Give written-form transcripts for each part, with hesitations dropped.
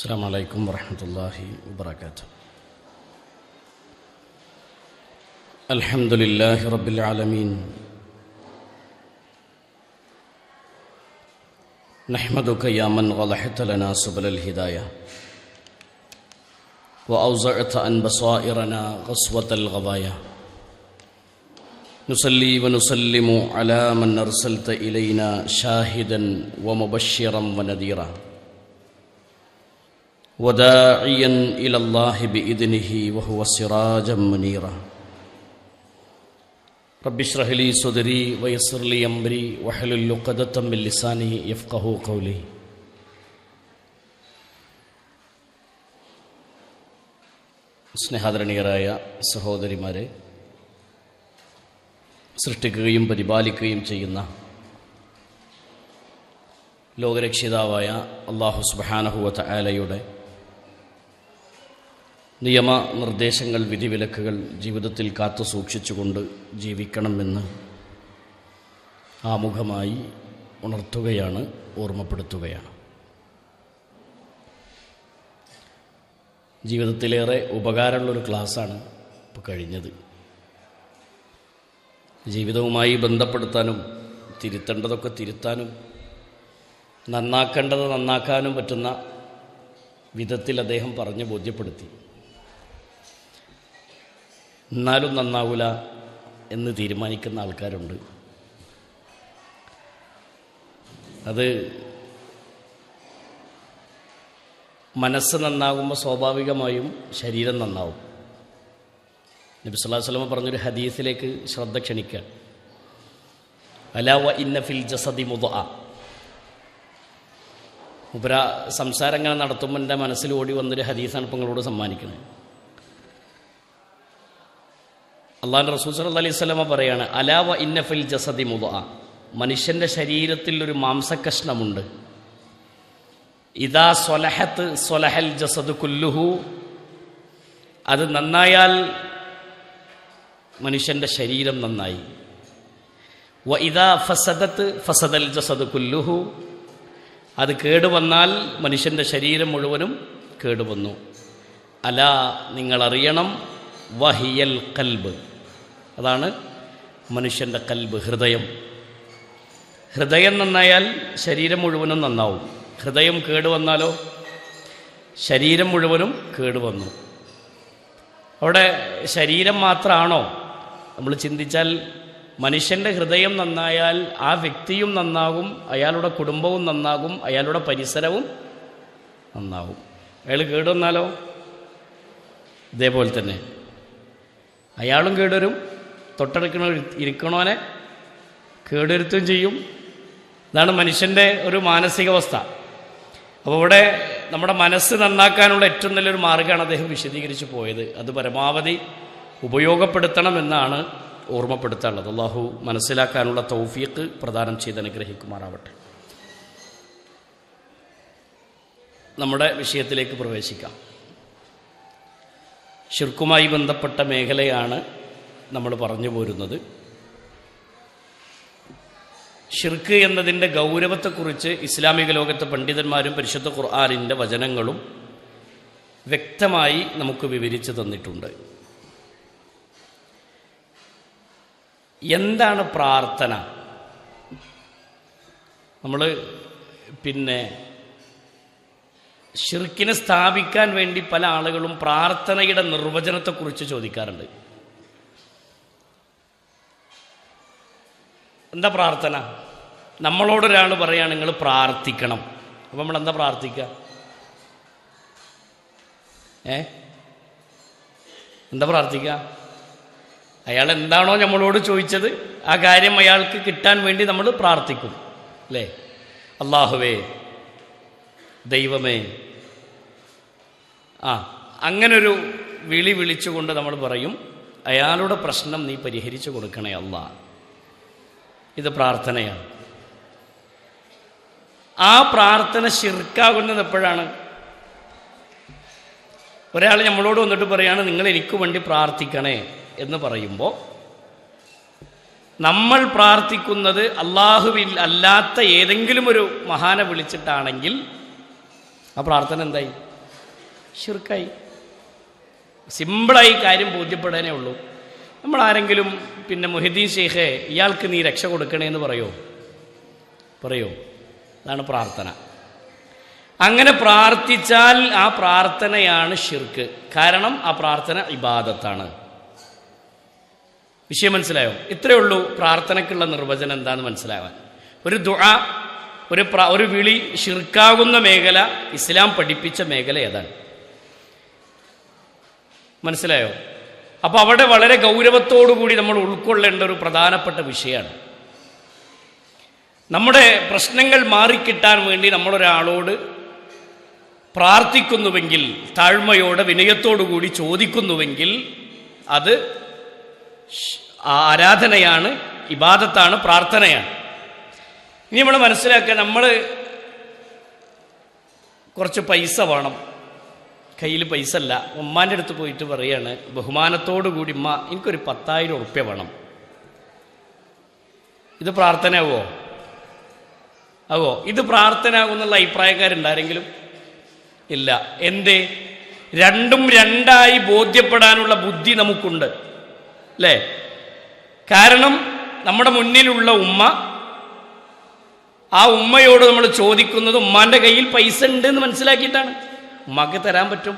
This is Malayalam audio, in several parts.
السلام عليكم ورحمة الله وبركاته. الحمد لله رب العالمين، نحمدك يا من غلحت لنا سبل الهداية وأوزعت عن بصائرنا غصوة الغوايا. نصلي ونسلم على من أرسلت إلينا شاهدا ومبشرا ونذيرا وداعيا إلى الله بإذنه وهو سراجا منيرا. رب اشرح لي صدري ويسر لي أمري واحلل عقدة من لساني يفقهوا قولي. സ്നേഹാദരണീയരായ സഹോദരിമാരെ, സൃഷ്ടിക്കുകയും പരിപാലിക്കുകയും ചെയ്യുന്ന ലോകരക്ഷിതാവായ അല്ലാഹു സുബ്ഹാനഹു വ തആലയുടെ നിയമനിർദ്ദേശങ്ങൾ, വിധിവിലക്കുകൾ ജീവിതത്തിൽ കാത്തു സൂക്ഷിച്ചുകൊണ്ട് ജീവിക്കണമെന്ന് ആമുഖമായി ഉണർത്തുകയാണ്, ഓർമ്മപ്പെടുത്തുകയാണ്. ജീവിതത്തിലേറെ ഉപകാരമുള്ളൊരു ക്ലാസ്സാണ് ഇപ്പോൾ കഴിഞ്ഞത്. ജീവിതവുമായി ബന്ധപ്പെടുത്താനും തിരുത്തേണ്ടതൊക്കെ തിരുത്താനും നന്നാക്കേണ്ടത് നന്നാക്കാനും പറ്റുന്ന വിധത്തിൽ അദ്ദേഹം പറഞ്ഞ് ബോധ്യപ്പെടുത്തി. എന്നാലും നന്നാവില്ല എന്ന് തീരുമാനിക്കുന്ന ആൾക്കാരുണ്ട്. അത് മനസ്സ് നന്നാകുമ്പോൾ സ്വാഭാവികമായും ശരീരം നന്നാവും. നബി സല്ലല്ലാഹു അലൈഹി വസല്ലം പറഞ്ഞൊരു ഹദീസിലേക്ക് ശ്രദ്ധ ക്ഷണിക്കുക. അലാ വ ഇന്ന ഫിൽ ജസദി മുദ്അ. ഉപര സംസാരങ്ങൾ നടത്തുമ്പോൾ എൻ്റെ മനസ്സിൽ ഓടി വന്നൊരു ഹദീസാണ് ഇപ്പോൾ നിങ്ങളോട് സമ്മാനിക്കുന്നത്. അള്ളാഹുവിൻ്റെ റസൂൽ സല്ലല്ലാഹു അലൈഹി വസല്ലം പറയാണ്, അലാ വ ഇന്ന ഫിൽ ജസദി മുദ്അ. മനുഷ്യൻ്റെ ശരീരത്തിൽ ഒരു മാംസകഷ്ണമുണ്ട്. ഇദാ സ്വലഹത്ത് സ്വലഹൽ ജസദു കുല്ലുഹു. അത് നന്നായാൽ മനുഷ്യൻ്റെ ശരീരം നന്നായി. വ ഇദാ ഫസദത്ത് ഫസദൽ ജസദു കുല്ലുഹു. അത് കേടുവന്നാൽ മനുഷ്യൻ്റെ ശരീരം മുഴുവനും കേടുവന്നു. അലാ, നിങ്ങളറിയണം, വഹിയൽ കൽബ്. അതാണ് മനുഷ്യൻ്റെ കൽബ്, ഹൃദയം. ഹൃദയം നന്നായാൽ ശരീരം മുഴുവനും നന്നാവും. ഹൃദയം കേടുവന്നാലോ ശരീരം മുഴുവനും കേടുവന്നു. അവിടെ ശരീരം മാത്രമാണോ? നമ്മൾ ചിന്തിച്ചാൽ മനുഷ്യൻ്റെ ഹൃദയം നന്നായാൽ ആ വ്യക്തിയും നന്നാകും, അയാളുടെ കുടുംബവും നന്നാകും, അയാളുടെ പരിസരവും നന്നാകും. അയാൾ കേടുവന്നാലോ ഇതേപോലെ തന്നെ അയാളും കേടുവരും, ഇരിക്കണോനെ കേടുവരുത്തുകയും ചെയ്യും. ഇതാണ് മനുഷ്യൻ്റെ ഒരു മാനസികാവസ്ഥ. അപ്പോൾ ഇവിടെ നമ്മുടെ മനസ്സ് നന്നാക്കാനുള്ള ഏറ്റവും നല്ലൊരു മാർഗ്ഗമാണ് അദ്ദേഹം വിശദീകരിച്ച് പോയത്. അത് പരമാവധി ഉപയോഗപ്പെടുത്തണമെന്നാണ് ഓർമ്മപ്പെടുത്താനുള്ളത്. അല്ലാഹു മനസ്സിലാക്കാനുള്ള തൗഫീഖ് പ്രദാനം ചെയ്ത് അനുഗ്രഹിക്കുമാറാവട്ടെ. നമ്മുടെ വിഷയത്തിലേക്ക് പ്രവേശിക്കാം. ശിർക്കുമായി ബന്ധപ്പെട്ട മേഖലയാണ് നമ്മൾ പറഞ്ഞു പോരുന്നത്. ഷിർക്ക് എന്നതിൻ്റെ ഗൗരവത്തെക്കുറിച്ച് ഇസ്ലാമിക ലോകത്തെ പണ്ഡിതന്മാരും പരിശുദ്ധ ഖുർആനിൻ്റെ വചനങ്ങളും വ്യക്തമായി നമുക്ക് വിവരിച്ചു തന്നിട്ടുണ്ട്. എന്താണ് പ്രാർത്ഥന? നമ്മൾ ഷിർക്കിനെ സ്ഥാപിക്കാൻ വേണ്ടി പല ആളുകളും പ്രാർത്ഥനയുടെ നിർവചനത്തെക്കുറിച്ച് ചോദിക്കാറുണ്ട്. എന്താ പ്രാർത്ഥന? നമ്മളോടൊരാൾ പറയുകയാണ് നിങ്ങൾ പ്രാർത്ഥിക്കണം. അപ്പം നമ്മളെന്താ പ്രാർത്ഥിക്കുക? എന്താ പ്രാർത്ഥിക്കുക? അയാൾ എന്താണോ നമ്മളോട് ചോദിച്ചത് ആ കാര്യം അയാൾക്ക് കിട്ടാൻ വേണ്ടി നമ്മൾ പ്രാർത്ഥിക്കും, അല്ലേ? അല്ലാഹുവേ, ദൈവമേ, അങ്ങനൊരു വിളിച്ചുകൊണ്ട് നമ്മൾ പറയും, അയാളുടെ പ്രശ്നം നീ പരിഹരിച്ചു കൊടുക്കണേ അല്ലാ. ഇത് പ്രാർത്ഥനയാണ്. ആ പ്രാർത്ഥന ശിർക്കാകുന്നത് എപ്പോഴാണ്? ഒരാൾ നമ്മളോട് വന്നിട്ട് പറയാണ് നിങ്ങൾ എനിക്ക് വേണ്ടി പ്രാർത്ഥിക്കണേ എന്ന് പറയുമ്പോൾ നമ്മൾ പ്രാർത്ഥിക്കുന്നത് അല്ലാഹുവിൽ അല്ലാത്ത ഏതെങ്കിലും ഒരു മഹാനെ വിളിച്ചിട്ടാണെങ്കിൽ ആ പ്രാർത്ഥന എന്തായി? ഷിർക്കായി. സിമ്പിളായി കാര്യം ബോധ്യപ്പെടാനേ ഉള്ളൂ. നമ്മൾ ആരെങ്കിലും പിന്നെ മുഹ്യിദ്ദീൻ ശൈഖേ ഇയാൾക്ക് നീ രക്ഷ കൊടുക്കണേന്ന് പറയോ? അതാണ് പ്രാർത്ഥന. അങ്ങനെ പ്രാർത്ഥിച്ചാൽ ആ പ്രാർത്ഥനയാണ് ഷിർക്ക്. കാരണം ആ പ്രാർത്ഥന ഇബാദത്താണ്. വിഷയം മനസ്സിലായോ? ഇത്രയേ ഉള്ളൂ പ്രാർത്ഥനയ്ക്കുള്ള നിർവചനം എന്താണെന്ന് മനസ്സിലാവാൻ. ഒരു ദുആ, ഒരു വിളി ഷിർക്കാകുന്ന മേഖല ഇസ്ലാം പഠിപ്പിച്ച മേഖല ഏതാണ്? മനസ്സിലായോ? അപ്പോൾ അവിടെ വളരെ ഗൗരവത്തോടുകൂടി നമ്മൾ ഉൾക്കൊള്ളേണ്ട ഒരു പ്രധാനപ്പെട്ട വിഷയമാണ്. നമ്മുടെ പ്രശ്നങ്ങൾ മാറിക്കിട്ടാൻ വേണ്ടി നമ്മളൊരാളോട് പ്രാർത്ഥിക്കുന്നുവെങ്കിൽ, താഴ്മയോടെ വിനയത്തോടുകൂടി ചോദിക്കുന്നുവെങ്കിൽ അത് ആരാധനയാണ്, ഇബാദത്താണ്, പ്രാർത്ഥനയാണ്. ഇനി നമ്മൾ മനസ്സിലാക്കുക, നമ്മൾ കുറച്ച് പൈസ വേണം, കയ്യിൽ പൈസ അല്ല. ഉമ്മാൻ്റെ അടുത്ത് പോയിട്ട് പറയാണ് ബഹുമാനത്തോടു കൂടി, ഉമ്മ എനിക്കൊരു 10,000 ഉറുപ്യ വേണം. ഇത് പ്രാർത്ഥന ആവോ? ഇത് പ്രാർത്ഥന ആകുന്നുള്ള അഭിപ്രായക്കാരുണ്ടാരെങ്കിലും? ഇല്ല. എന്തേ? രണ്ടും രണ്ടായി ബോധ്യപ്പെടാനുള്ള ബുദ്ധി നമുക്കുണ്ട്, അല്ലേ? കാരണം നമ്മുടെ മുന്നിലുള്ള ഉമ്മ, ആ ഉമ്മയോട് നമ്മൾ ചോദിക്കുന്നത് ഉമ്മാൻ്റെ കയ്യിൽ പൈസ ഉണ്ട് എന്ന് മനസ്സിലാക്കിയിട്ടാണ്. ഉമ്മാക്ക് തരാൻ പറ്റും.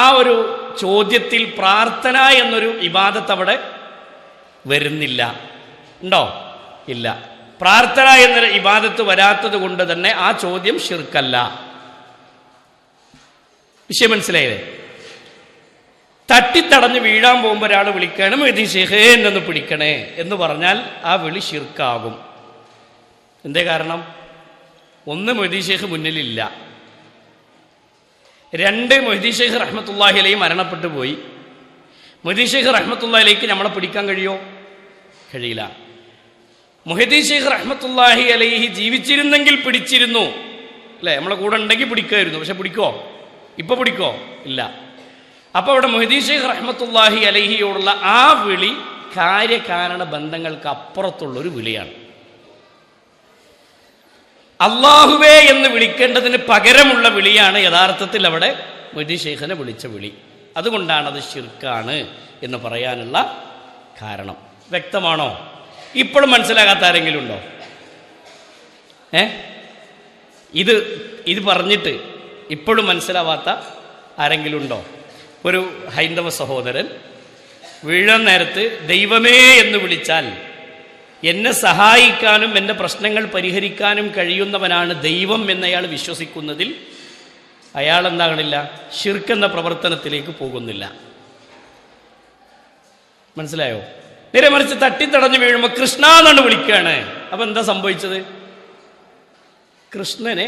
ആ ഒരു ചോദ്യത്തിൽ പ്രാർത്ഥന എന്നൊരു ഇബാദത്ത് അവിടെ വരുന്നില്ല. ഉണ്ടോ? ഇല്ല. പ്രാർത്ഥന എന്നൊരു ഇബാദത്ത് വരാത്തത് കൊണ്ട് തന്നെ ആ ചോദ്യം ഷിർക്കല്ല. വിഷയം മനസ്സിലായതേ? തട്ടിത്തടഞ്ഞ് വീഴാൻ പോകുമ്പോൾ ഒരാൾ വിളിക്കുകയാണ് മുഹ്യിദ്ദീൻ ശൈഖേ എന്നൊന്ന് പിടിക്കണേ എന്ന് പറഞ്ഞാൽ ആ വിളി ഷിർക്കാകും. എന്തേ കാരണം? ഒന്ന്, മുഹ്യിദ്ദീൻ ശൈഖ് മുന്നിലില്ല. 2, മുഹ്യിദ്ദീൻ ശൈഖ് റഹ്മത്തുള്ളാഹി അലൈഹി മരണപ്പെട്ടു പോയി. മുഹ്യിദ്ദീൻ ശൈഖ് റഹ്മത്തുള്ളാഹി അലൈഹിക്ക് നമ്മളെ പിടിക്കാൻ കഴിയില്ല. മുഹ്യിദ്ദീൻ ശൈഖ് റഹ്മത്തുള്ളാഹി അലൈഹി ജീവിച്ചിരുന്നെങ്കിൽ പിടിച്ചിരുന്നു, അല്ലേ? നമ്മളെ കൂടെ ഉണ്ടെങ്കിൽ പിടിക്കുമായിരുന്നു. പക്ഷെ പിടിക്കോ? ഇപ്പൊ പിടിക്കോ? ഇല്ല. അപ്പോൾ അവിടെ മുഹ്യിദ്ദീൻ ശൈഖ് റഹ്മത്തുള്ളാഹി അലൈഹിയോടുള്ള ആ വിളി കാര്യകാരണ ബന്ധങ്ങൾക്ക് അപ്പുറത്തുള്ളൊരു വിളിയാണ്. അള്ളാഹുവേ എന്ന് വിളിക്കേണ്ടതിന് പകരമുള്ള വിളിയാണ് യഥാർത്ഥത്തിൽ അവിടെ മുഹ്യിദ്ദീൻ ശൈഖിനെ വിളിച്ച വിളി. അതുകൊണ്ടാണ് അത് ഷിർക്കാണ് എന്ന് പറയാനുള്ള കാരണം. വ്യക്തമാണോ? ഇപ്പോഴും മനസ്സിലാകാത്ത ആരെങ്കിലും ഉണ്ടോ? ഇത് പറഞ്ഞിട്ട് ഇപ്പോഴും മനസ്സിലാവാത്ത ആരെങ്കിലും ഉണ്ടോ? ഒരു ഹൈന്ദവ സഹോദരൻ വീഴാൻ നേരത്ത് ദൈവമേ എന്ന് വിളിച്ചാൽ എന്നെ സഹായിക്കാനും എൻ്റെ പ്രശ്നങ്ങൾ പരിഹരിക്കാനും കഴിയുന്നവനാണ് ദൈവം എന്നയാൾ വിശ്വസിക്കുന്നതിൽ അയാൾ എന്താകണില്ല? ഷിർക്ക് എന്ന പ്രവർത്തനത്തിലേക്ക് പോകുന്നില്ല. മനസ്സിലായോ? നേരെ മറിച്ച് തട്ടിത്തടഞ്ഞു വീഴുമ്പോൾ കൃഷ്ണ എന്നാണ് വിളിക്കുകയാണ്. അപ്പം എന്താ സംഭവിച്ചത്? കൃഷ്ണനെ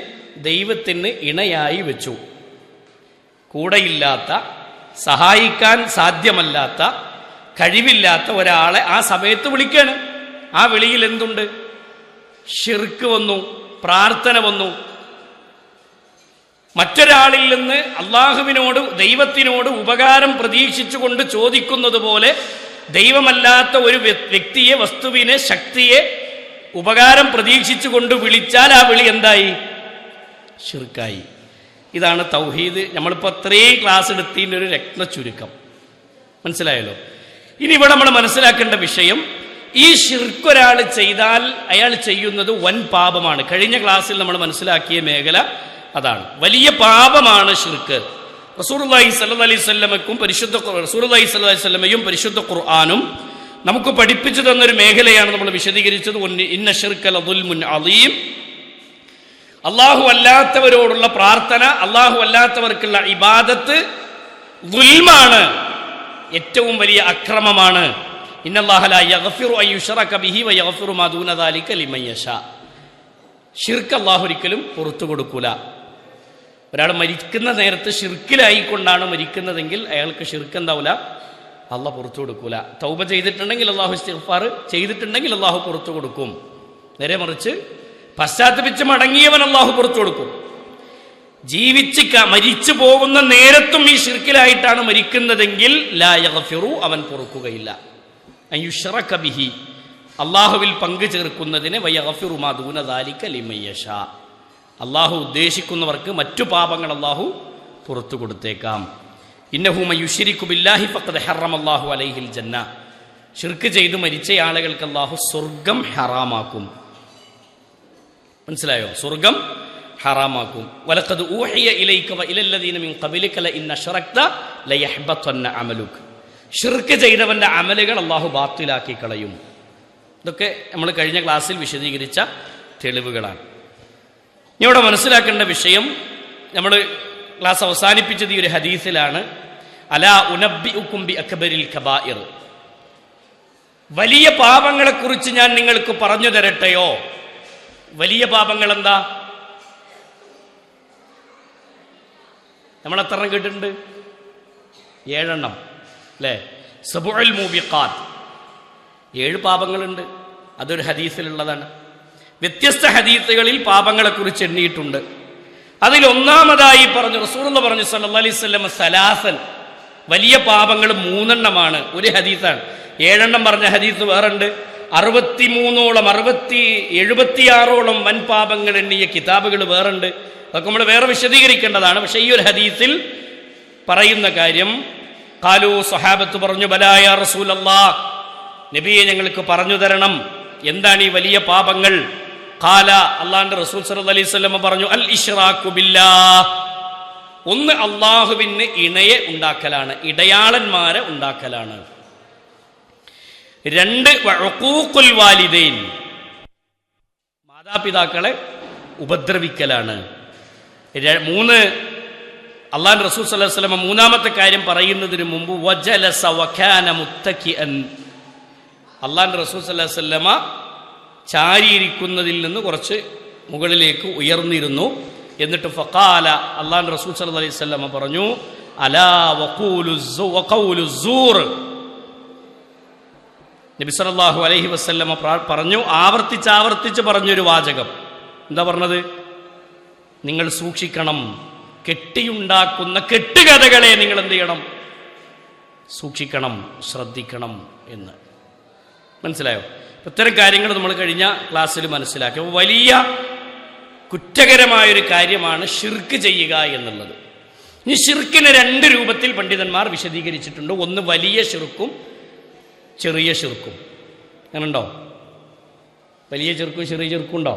ദൈവത്തിന് ഇണയായി വെച്ചു. കൂടെയില്ലാത്ത, സഹായിക്കാൻ സാധ്യമല്ലാത്ത, കഴിവില്ലാത്ത ഒരാളെ ആ സമയത്ത് വിളിക്കുകയാണ്. ആ വിളിയിൽ എന്തുണ്ട്? ഷിർക്ക് വന്നു, പ്രാർത്ഥന വന്നു. മറ്റൊരാളിൽ നിന്ന് അള്ളാഹുവിനോട്, ദൈവത്തിനോട് ഉപകാരം പ്രതീക്ഷിച്ചുകൊണ്ട് ചോദിക്കുന്നത് പോലെ ദൈവമല്ലാത്ത ഒരു വ്യക്തിയെ, വസ്തുവിനെ, ശക്തിയെ ഉപകാരം പ്രതീക്ഷിച്ചുകൊണ്ട് വിളിച്ചാൽ ആ വിളി എന്തായി? ഷിർക്കായി. ഇതാണ് തൗഹീദ്. നമ്മളിപ്പോൾ അത്രയും ക്ലാസ് എടുത്തതിൻ്റെ ഒരു രത്ന ചുരുക്കം. മനസ്സിലായല്ലോ? ഇനി ഇവിടെ നമ്മൾ മനസ്സിലാക്കേണ്ട വിഷയം, ഈ ഷിർക്ക് ഒരാൾ ചെയ്താൽ അയാൾ ചെയ്യുന്നത് വൻ പാപമാണ്. കഴിഞ്ഞ ക്ലാസ്സിൽ നമ്മൾ മനസ്സിലാക്കിയ മേഖല അതാണ്. വലിയ പാപമാണ് ഷിർക്ക്. റസൂലുള്ളാഹി സ്വല്ലല്ലാഹി അലൈഹി വസല്ലമയും പരിശുദ്ധ ഖുർആനും നമുക്ക് പഠിപ്പിച്ചു തന്നൊരു മേഖലയാണ് നമ്മൾ വിശദീകരിച്ചത്. ഇന്ന ശിർക ലദുൽമുൻ അദീം. അല്ലാഹു അല്ലാത്തവരോടുള്ള പ്രാർത്ഥന, അല്ലാഹു അല്ലാത്തവർക്കുള്ള ഇബാദത്ത് ദുൽമാണ്, ഏറ്റവും വലിയ അക്രമമാണ്. ഇന്നല്ലാഹ ലാ യഗ്ഫിറു അൻ യുശ്റക ബിഹി വ യഗ്ഫിറു മാ ദൂന ദാലിക ലിമൻ യശാ. ഷിർക്ക് അല്ലാഹു ഒരിക്കലും പുറത്തു കൊടുക്കൂല. ഒരാൾ മരിക്കുന്ന നേരത്ത് ഷിർക്കിലായിക്കൊണ്ടാണ് മരിക്കുന്നതെങ്കിൽ അയാൾക്ക് ഷിർക്ക് എന്താവില്ല? അള്ളാഹ് പുറത്തു കൊടുക്കൂല. തൗബ ചെയ്തിട്ടുണ്ടെങ്കിൽ അള്ളാഹു ഇസ്തിഗ്ഫാർ ചെയ്തിട്ടുണ്ടെങ്കിൽ അള്ളാഹു പുറത്തു കൊടുക്കും. നേരെ മറിച്ച് പശ്ചാത്തപിച്ച് മടങ്ങിയവൻ അള്ളാഹു പുറത്തു കൊടുക്കും. മരിച്ചു പോകുന്ന നേരത്തും ഈ ഷിർക്കിലായിട്ടാണ് മരിക്കുന്നതെങ്കിൽ ലാ യഗ്ഫിറു, അവൻ പൊറുക്കുകയില്ല. അൻ യുശ്റക ബിഹി, അള്ളാഹുവിൽ പങ്കു ചേർക്കുന്നതിന് വ യഗ്ഫിറു മാ ദൂന ദാലിക ലിമൻ യശാ. അള്ളാഹു ഉദ്ദേശിക്കുന്നവർക്ക് മറ്റു പാപങ്ങൾ അള്ളാഹു പുറത്തു കൊടുത്തേക്കാം. ഇന്നഹു മയുശ്രികു ബില്ലാഹി ഫഖദ് ഹറമല്ലാഹു അലൈഹിൽ ജന്ന. ശിർക്ക് ചെയ്തു മരിച്ച ആളുകൾക്ക് അല്ലാഹു സ്വർഗം ഹറാമാക്കും. മനസ്സിലായോ? സ്വർഗം ഹറാമാക്കും. വലഖദ് ഊഹിയ ഇലൈക വ ഇലല്ലദീന മിൻ ഖബലിക ലഇൻ അശ്റക്ത ലയഹ്ബതന്ന അമലുക. ശിർക്ക് ചെയ്തവന്റെ അമലുകൾ അല്ലാഹു ബാത്തിലാക്കി കളയും. ഇതൊക്കെ നമ്മൾ കഴിഞ്ഞ ക്ലാസ്സിൽ വിശദീകരിച്ച തെളിവുകളാണ്. ഇവിടെ മനസ്സിലാക്കേണ്ട വിഷയം, നമ്മൾ ക്ലാസ് അവസാനിപ്പിച്ചത് ഈ ഒരു ഹദീസിലാണ്. അലാ ഉനബ്ബിഉകും ബി അക്ബരിൽ കബായിർ. വലിയ പാപങ്ങളെക്കുറിച്ച് ഞാൻ നിങ്ങൾക്ക് പറഞ്ഞു തരട്ടെയോ? വലിയ പാപങ്ങൾ എന്താ? നമ്മൾ എത്ര കേട്ടിട്ടുണ്ട്? 7 എണ്ണം അല്ലേ? സബുൽ മൂബിഖാത്ത്, 7 പാപങ്ങളുണ്ട്. അതൊരു ഹദീസിലുള്ളതാണ്. വ്യത്യസ്ത ഹദീസുകളിൽ പാപങ്ങളെക്കുറിച്ച് എണ്ണിയിട്ടുണ്ട്. അതിൽ ഒന്നാമതായി പറഞ്ഞു, റസൂലുള്ളാഹി പറഞ്ഞു സല്ലല്ലാഹു അലൈഹി വസല്ലം, സലാസൻ, വലിയ പാപങ്ങൾ 3 എണ്ണമാണ്. ഒരു ഹദീസാണ്. 7 എണ്ണം പറഞ്ഞ ഹദീസ് വേറുണ്ട്. 63ഓളം 76ഓളം വൻപാപങ്ങൾ എണ്ണിയ കിതാബുകൾ വേറുണ്ട്. അതൊക്കെ നമ്മൾ വേറെ വിശദീകരിക്കേണ്ടതാണ്. പക്ഷേ ഈ ഒരു ഹദീസിൽ പറയുന്ന കാര്യം, ഖാലു, സ്വഹാബത്ത് പറഞ്ഞു, ബലാ യാ റസൂലല്ലാഹ്, നബിയെ ഞങ്ങൾക്ക് പറഞ്ഞു തരണം, എന്താണ് ഈ വലിയ പാപങ്ങൾ? ഖാല, അല്ലാഹുവിന്റെ റസൂൽ സല്ലല്ലാഹു അലൈഹി വസല്ലം പറഞ്ഞു, അൽ ഇശ്റാഖു ബില്ലാഹ്. ഒന്ന് അല്ലാഹുവിന് ഇണയെ ഉണ്ടാക്കലാണ്, ഇടയാളന്മാരെ ഉണ്ടാക്കലാണ്. 2 വഉഖൂഖുൽ വാലിദൈൻ, മാതാപിതാക്കളെ ഉപദ്രവിക്കലാണ്. 3 അല്ലാഹുവിന്റെ റസൂൽ സല്ലല്ലാഹു അലൈഹി വസല്ലം മൂന്നാമത്തെ കാര്യം പറയുന്നതിന് മുമ്പ് വജലസ വകാന മുത്തക്കിഅൻ, അല്ലാഹുവിന്റെ റസൂൽ സല്ലല്ലാഹു അലൈഹി വസല്ലം ചാരിയിരിക്കുന്നതിൽ നിന്ന് കുറച്ച് മുകളിലേക്ക് ഉയർന്നിരുന്നു. എന്നിട്ട് ഫഖാല, അല്ലാഹുവിന്റെ റസൂൽ സല്ലല്ലാഹു അലൈഹി വസല്ലം പറഞ്ഞു, അലാ വഖൗലു സൂർ. നബി സല്ലല്ലാഹു അലൈഹി വസല്ലം പറഞ്ഞു, ആവർത്തിച്ച് പറഞ്ഞൊരു വാചകം. എന്താ പറഞ്ഞത്? നിങ്ങൾ സൂക്ഷിക്കണം, കെട്ടിയുണ്ടാക്കുന്ന കെട്ടുകഥകളെ നിങ്ങൾ എന്ത് ചെയ്യണം? സൂക്ഷിക്കണം, ശ്രദ്ധിക്കണം എന്ന്. മനസ്സിലായോ? ഇത്തരം കാര്യങ്ങൾ നമ്മൾ കഴിഞ്ഞ ക്ലാസ്സിൽ മനസ്സിലാക്കി. അപ്പോൾ വലിയ കുറ്റകരമായൊരു കാര്യമാണ് ഷിർക്ക് ചെയ്യുക എന്നുള്ളത്. ഇനി ഷിർക്കിനെ 2 രൂപത്തിൽ പണ്ഡിതന്മാർ വിശദീകരിച്ചിട്ടുണ്ട്. ഒന്ന് വലിയ ഷിർക്കും ചെറിയ ഷിർക്കും. അങ്ങനെയുണ്ടോ? വലിയ ചെറുക്കും ചെറിയ ചെറുക്കും ഉണ്ടോ?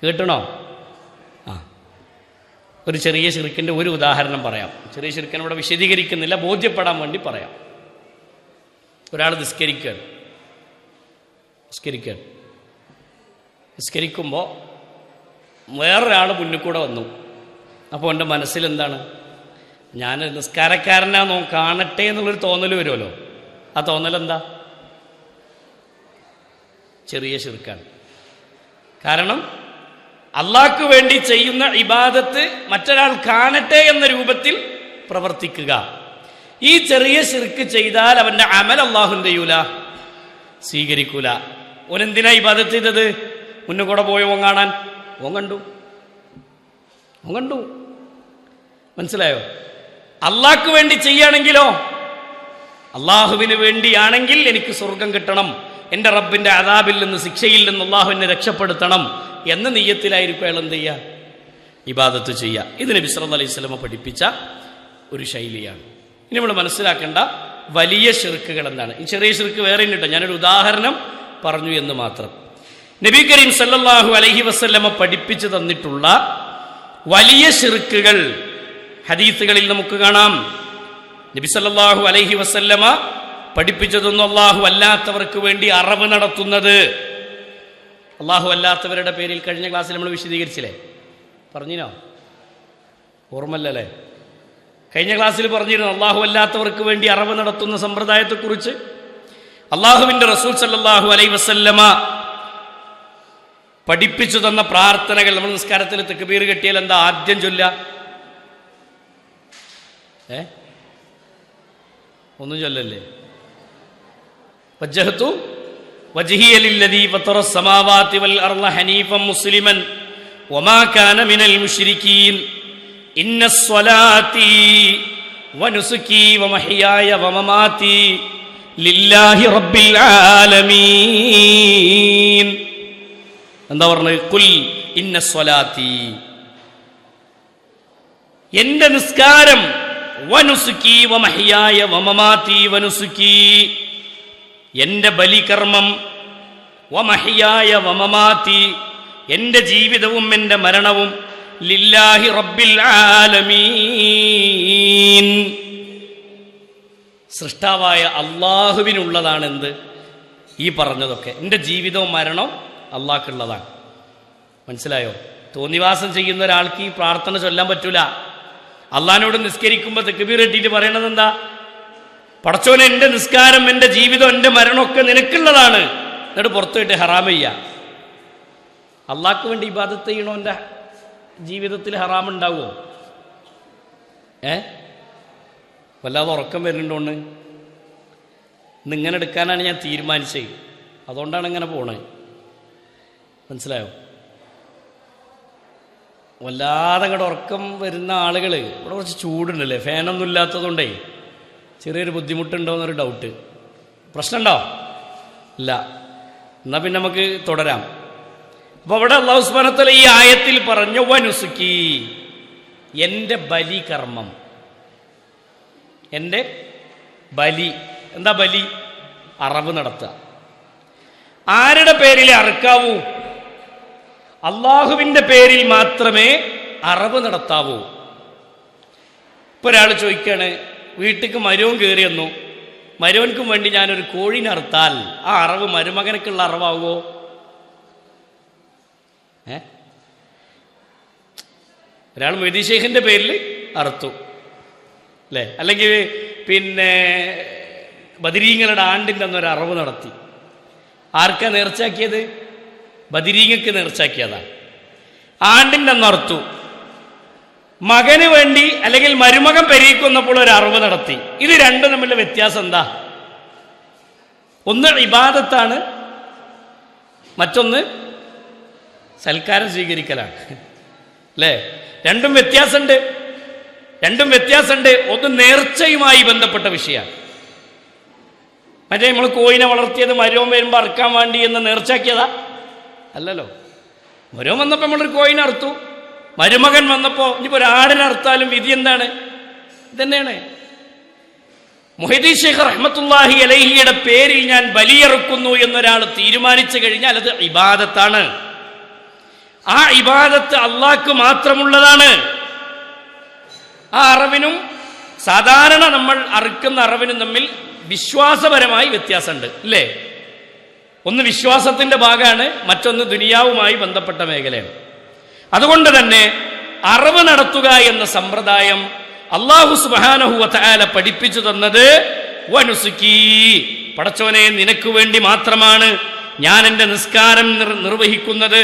കേട്ടണോ? ഒരു ചെറിയ ഷിർക്കിൻ്റെ ഒരു ഉദാഹരണം പറയാം. ചെറിയ ഷിർക്കിനെ ഇവിടെ വിശദീകരിക്കുന്നില്ല, ബോധ്യപ്പെടാൻ വേണ്ടി പറയാം. ഒരാൾ നിസ്കരിക്കുമ്പോൾ വേറൊരാൾ മുന്നിൽ കൂടെ വന്നു. അപ്പോൾ എൻ്റെ മനസ്സിലെന്താണ്? ഞാൻ നിസ്കാരക്കാരനാ കാണട്ടെ എന്നുള്ളൊരു തോന്നൽ വരുമല്ലോ. ആ തോന്നലെന്താ? ചെറിയ ഷിർക്കാണ്. കാരണം അള്ളാഹ്ക്ക് വേണ്ടി ചെയ്യുന്ന ഇബാദത്ത് മറ്റൊരാൾ കാണട്ടെ എന്ന രൂപത്തിൽ പ്രവർത്തിക്കുക. ഈ ചെറിയ ഷിർക്ക് ചെയ്താൽ അവൻ്റെ അമൽ അള്ളാഹു എന്ത് ചെയ്യൂല? സ്വീകരിക്കൂല. ഓനെന്തിനാ ഇബാദത്ത് ചെയ്തത്? മുന്നു കൂടെ പോയി ഓൻ കാണാൻ. ഓൻ കണ്ടു. മനസ്സിലായോ? അള്ളാഹ്ക്ക് വേണ്ടി ചെയ്യുകയാണെങ്കിലോ, അള്ളാഹുവിന് വേണ്ടിയാണെങ്കിൽ എനിക്ക് സ്വർഗം കിട്ടണം, എൻ്റെ റബ്ബിൻ്റെ അദാബിൽ നിന്ന്, ശിക്ഷയിൽ നിന്ന് അള്ളാഹുവിനെ രക്ഷപ്പെടുത്തണം എന്ന നിയ്യത്തിലായിരിക്കും അയാൾ എന്ത് ചെയ്യുക? ഇബാദത്ത് ചെയ്യുക. ഇത് നബി സല്ലല്ലാഹു അലൈഹി വസല്ലം പഠിപ്പിച്ച ഒരു ശൈലിയാണ്. ഇനി നമ്മൾ മനസ്സിലാക്കേണ്ട വലിയ ഷിർക്കുകൾ എന്താണ്? ഈ ചെറിയ ഷിർക്ക് വേറെ ഉണ്ട്. ഞാനൊരു ഉദാഹരണം പറഞ്ഞു എന്ന് മാത്രം. നബി കരീം സല്ലല്ലാഹു അലൈഹി വസല്ലം പഠിപ്പിച്ചു തന്നിട്ടുള്ള വലിയ ഷിർക്കുകൾ ഹദീസുകളിൽ നമുക്ക് കാണാം. നബി സല്ലല്ലാഹു അലൈഹി വസല്ലമ പഠിപ്പിച്ചതൊന്നും അല്ലാഹു അല്ലാത്തവർക്ക് വേണ്ടി അറവ് നടത്തുന്നത്. അല്ലാഹു അല്ലാത്തവരുടെ പേരിൽ കഴിഞ്ഞ ക്ലാസ്സിൽ നമ്മൾ വിശദീകരിച്ചില്ലേ? പറഞ്ഞിനോ? ഓർമ്മല്ലല്ലേ? കഴിഞ്ഞ ക്ലാസ്സിൽ പറഞ്ഞിരുന്നു അല്ലാഹു അല്ലാത്തവർക്ക് വേണ്ടി അറവ് നടത്തുന്ന സമ്പ്രദായത്തെക്കുറിച്ച്. അല്ലാഹുവിൻ്റെ റസൂൽ സല്ലല്ലാഹു അലൈഹി വസല്ലമ പഠിപ്പിച്ചു തന്ന പ്രാർത്ഥനകൾ. നമ്മൾ നിസ്കാരത്തിൽ തക്ബീർ കെട്ടിയാൽ എന്താ ആദ്യം ചൊല്ലുക? ഒന്നും ചൊല്ലല്ലേ? വജ്ജഹതു വജ്ഹിയ ലില്ലദീ ഫതറ സ്സമാവാതി വൽ അർള ഹനീഫൻ മുസ്ലിമൻ വമാ കാന മിനൽ മുശ്രികീൻ ഇന്ന സ്വലാത്തി വനുസുകി വമഹ്യായ വമമാതി ലില്ലാഹി റബ്ബിൽ ആലമീൻ. എന്താ പറഞ്ഞത്? ഖുൽ ഇന്ന സ്വലാത്തി, എന്റെ നിസ്കാരം വനുസുക്കി വമഹ്യായ വമമാതി വനുസുക്കി, എന്റെ ബലികർമ്മം, വമഹ്യായ വമമാതി, എന്റെ ജീവിതവും എന്റെ മരണവും, ലില്ലാഹി റബ്ബിൽ ആലമീൻ, സൃഷ്ടാവായ അള്ളാഹുവിനുള്ളതാണ്. എന്ത്? ഈ പറഞ്ഞതൊക്കെ. എൻ്റെ ജീവിതവും മരണവും അള്ളാഹ്ക്കുള്ളതാണ്. മനസ്സിലായോ? തോന്നിവാസം ചെയ്യുന്ന ഒരാൾക്ക് ഈ പ്രാർത്ഥന ചൊല്ലാൻ പറ്റൂല. അള്ളാഹിനോട് നിസ്കരിക്കുമ്പോൾ തക്ബീർ കെട്ടിയിട്ട് പറയണത് എന്താ? പടച്ചോനെ, എൻ്റെ നിസ്കാരം, എൻ്റെ ജീവിതം, എൻ്റെ മരണമൊക്കെ നിനക്കുള്ളതാണ്. എന്നിട്ട് പുറത്തു പോയിട്ട് ഹറാം ചെയ്യുക. അള്ളാഹ്ക്ക് വേണ്ടി ഇബാദത്ത് ചെയ്യണോൻ്റെ ജീവിതത്തിൽ ഹറാം ഉണ്ടാവുമോ? വല്ലാതെ ഉറക്കം വരുന്നുണ്ടോണ്ട് ഇന്നിങ്ങനെ എടുക്കാനാണ് ഞാൻ തീരുമാനിച്ചത്. അതുകൊണ്ടാണ് ഇങ്ങനെ പോണത്. മനസ്സിലായോ? വല്ലാതെ അങ്ങോട്ട് ഉറക്കം വരുന്ന ആളുകൾ, ഇവിടെ കുറച്ച് ചൂടുണ്ടല്ലേ, ഫാനൊന്നും ഇല്ലാത്തതുകൊണ്ടേ ചെറിയൊരു ബുദ്ധിമുട്ടുണ്ടോയെന്നൊരു ഡൗട്ട്. പ്രശ്നമുണ്ടോ? ഇല്ല. എന്നാൽ പിന്നെ നമുക്ക് തുടരാം. അപ്പോൾ അവിടെ അല്ലാഹു സുബ്ഹാനഹു വ തആല ഈ ആയത്തിൽ പറഞ്ഞു വനുസുക്കി, എൻ്റെ ബലികർമ്മം, എൻ്റെ ബലി. എന്താ ബലി? അറവ് നടത്തുക. ആരുടെ പേരിൽ അറുക്കാവൂ? അള്ളാഹുവിൻ്റെ പേരിൽ മാത്രമേ അറവ് നടത്താവൂ. ഇപ്പോൾ ഒരാൾ ചോദിക്കുകയാണ്, വീട്ടിലേക്ക് മരുവൻ കയറി വന്നു, മരുവൻക്കും വേണ്ടി ഞാനൊരു കോഴിനെ അറുത്താൽ ആ അറവ് മരുമകനക്കുള്ള അറവാകുമോ? ഒരാൾ മൊയ്‌ദി ശൈഖിൻ്റെ പേരിൽ അറുത്തു അല്ലേ, അല്ലെങ്കിൽ പിന്നെ ബദരീങ്ങളുടെ ആണ്ടിൻ്റെ അന്നൊരു അറവ് നടത്തി. ആർക്കാ നേർച്ചാക്കിയത്? ബദരീങ്ങൾക്ക് നേർച്ചാക്കിയതാണ്. ആണ്ടിൻ്റെ അന്ന് അറുത്തു. മകന് വേണ്ടി അല്ലെങ്കിൽ മരുമകൻ പെരീക്കൊന്നപ്പോൾ ഒരു അറവ് നടത്തി. ഇത് രണ്ടും തമ്മിലുള്ള വ്യത്യാസം എന്താ? ഒന്ന് ഇബാദത്താണ്, മറ്റൊന്ന് സൽക്കാരം സ്വീകരിക്കലാണ് അല്ലേ? രണ്ടും വ്യത്യാസമുണ്ട്. ഒന്ന് നേർച്ചയുമായി ബന്ധപ്പെട്ട വിഷയമാണ്. മറ്റേ നമ്മൾ കോയിനെ വളർത്തിയത് മരുവൻ വരുമ്പോൾ അറുക്കാൻ വേണ്ടി എന്ന് നേർച്ചാക്കിയതാ? അല്ലല്ലോ. മരുവൻ വന്നപ്പോൾ നമ്മളൊരു കോയിനെ അറുത്തു, മരുമകൻ വന്നപ്പോൾ ഇനിയിപ്പോൾ ഒരു ആടിനെ അറുത്താലും വിധി എന്താണ്? ഇതന്നെയാണ്. മുഹ്യിദ്ദീൻ ശൈഖ് റഹ്മത്തുള്ളാഹി അലൈഹിയുടെ പേരിൽ ഞാൻ ബലിയറുക്കുന്നു എന്നൊരാൾ തീരുമാനിച്ചു കഴിഞ്ഞാൽ അത് ഇബാദത്താണ്. ആ ഇബാദത്ത് അള്ളാഹ്ക്ക് മാത്രമുള്ളതാണ്. ആ അറവിനും സാധാരണ നമ്മൾ അറുക്കുന്ന അറവിനും തമ്മിൽ വിശ്വാസപരമായി വ്യത്യാസമുണ്ട് അല്ലേ? ഒന്ന് വിശ്വാസത്തിന്റെ ഭാഗമാണ്, മറ്റൊന്ന് ദുനിയാവുമായി ബന്ധപ്പെട്ട മേഖലയാണ്. അതുകൊണ്ട് തന്നെ അറവ് നടത്തുക എന്ന സമ്പ്രദായം അല്ലാഹു സുബ്ഹാനഹു വ തആല പഠിപ്പിച്ചു തന്നത് വനുസുക്കി, പടച്ചോനെ നിനക്ക് വേണ്ടി മാത്രമാണ് ഞാൻ എൻ്റെ നിസ്കാരം നിർവഹിക്കുന്നത്.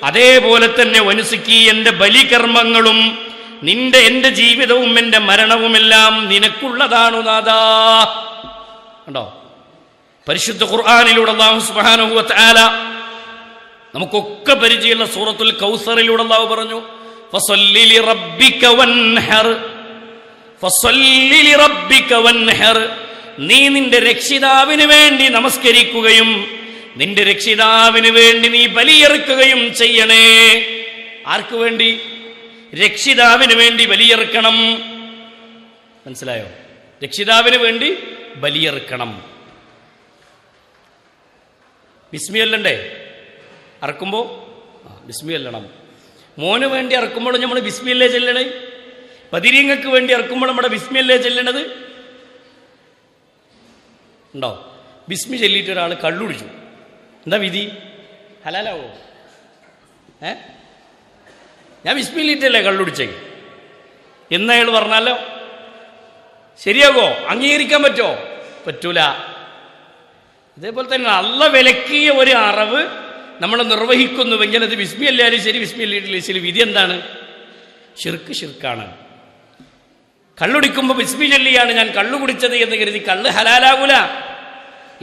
അതേപോലെ തന്നെ വനുസുക്കി, എൻ്റെ ബലികർമ്മങ്ങളും എൻ്റെ ജീവിതവും എൻ്റെ മരണവുമെല്ലാം നിനക്കുള്ളതാണു നാഥാ. കണ്ടോ? പരിശുദ്ധ ഖുർആനിലൂടെ അല്ലാഹു സുബ്ഹാനഹു വ തആല നമുക്കൊക്കെ പരിചയമുള്ള സൂറത്തുൽ കൗസറിലൂടെ അല്ലാഹു പറഞ്ഞു, ഫസല്ലി ലിറബ്ബിക വൻഹർ, ഫസല്ലി ലിറബ്ബിക വൻഹർ, നീ നിന്റെ രക്ഷിതാവിന് വേണ്ടി നമസ്കരിക്കുകയും നിന്റെ രക്ഷിതാവിന് വേണ്ടി നീ ബലിയെറുക്കുകയും ചെയ്യണേ. ആർക്ക് വേണ്ടി? രക്ഷിതാവിന് വേണ്ടി ബലിയെറുക്കണം. മനസ്സിലായോ? രക്ഷിതാവിന് വേണ്ടി ബലിയെറുക്കണം. ബിസ്മി ചൊല്ലണ്ടേ അറക്കുമ്പോൾ? ബിസ്മി ചൊല്ലണം. മോന് വേണ്ടി അറക്കുമ്പോഴും നമ്മൾ ബിസ്മിയല്ലേ ചെല്ലണേ? ബദരീങ്ങൾക്ക് വേണ്ടി ഇറക്കുമ്പോൾ നമ്മുടെ ബിസ്മിയല്ലേ ചെല്ലണത്? ഉണ്ടോ? ബിസ്മി ചൊല്ലിയിട്ട് ഒരാൾ കള്ളുടിച്ചു, എന്താ വിധി? ഹലാലാവോ? ഞാൻ ബിസ്മില്ലിട്ടല്ലേ കള്ളുടിച്ചേ എന്നയാൾ പറഞ്ഞാലോ ശരിയാകോ? അംഗീകരിക്കാൻ പറ്റുമോ? പറ്റൂല. അതേപോലെ തന്നെ അള്ളാഹ് വിലക്കിയ ഒരു അറവ് നമ്മൾ നിർവഹിക്കുന്നുവെങ്കിൽ അത് ബിസ്മി അല്ലാലും ശരി, ബിസ്മി അല്ലാലും ശരി, വിധി എന്താണ്? ഷിർക്കാണ്. കള്ളുടിക്കുമ്പോൾ ബിസ്മി ചൊല്ലിയാണ് ഞാൻ കള്ളു കുടിച്ചത് എന്ന് കരുതി കള്ള് ഹലാലാകൂല,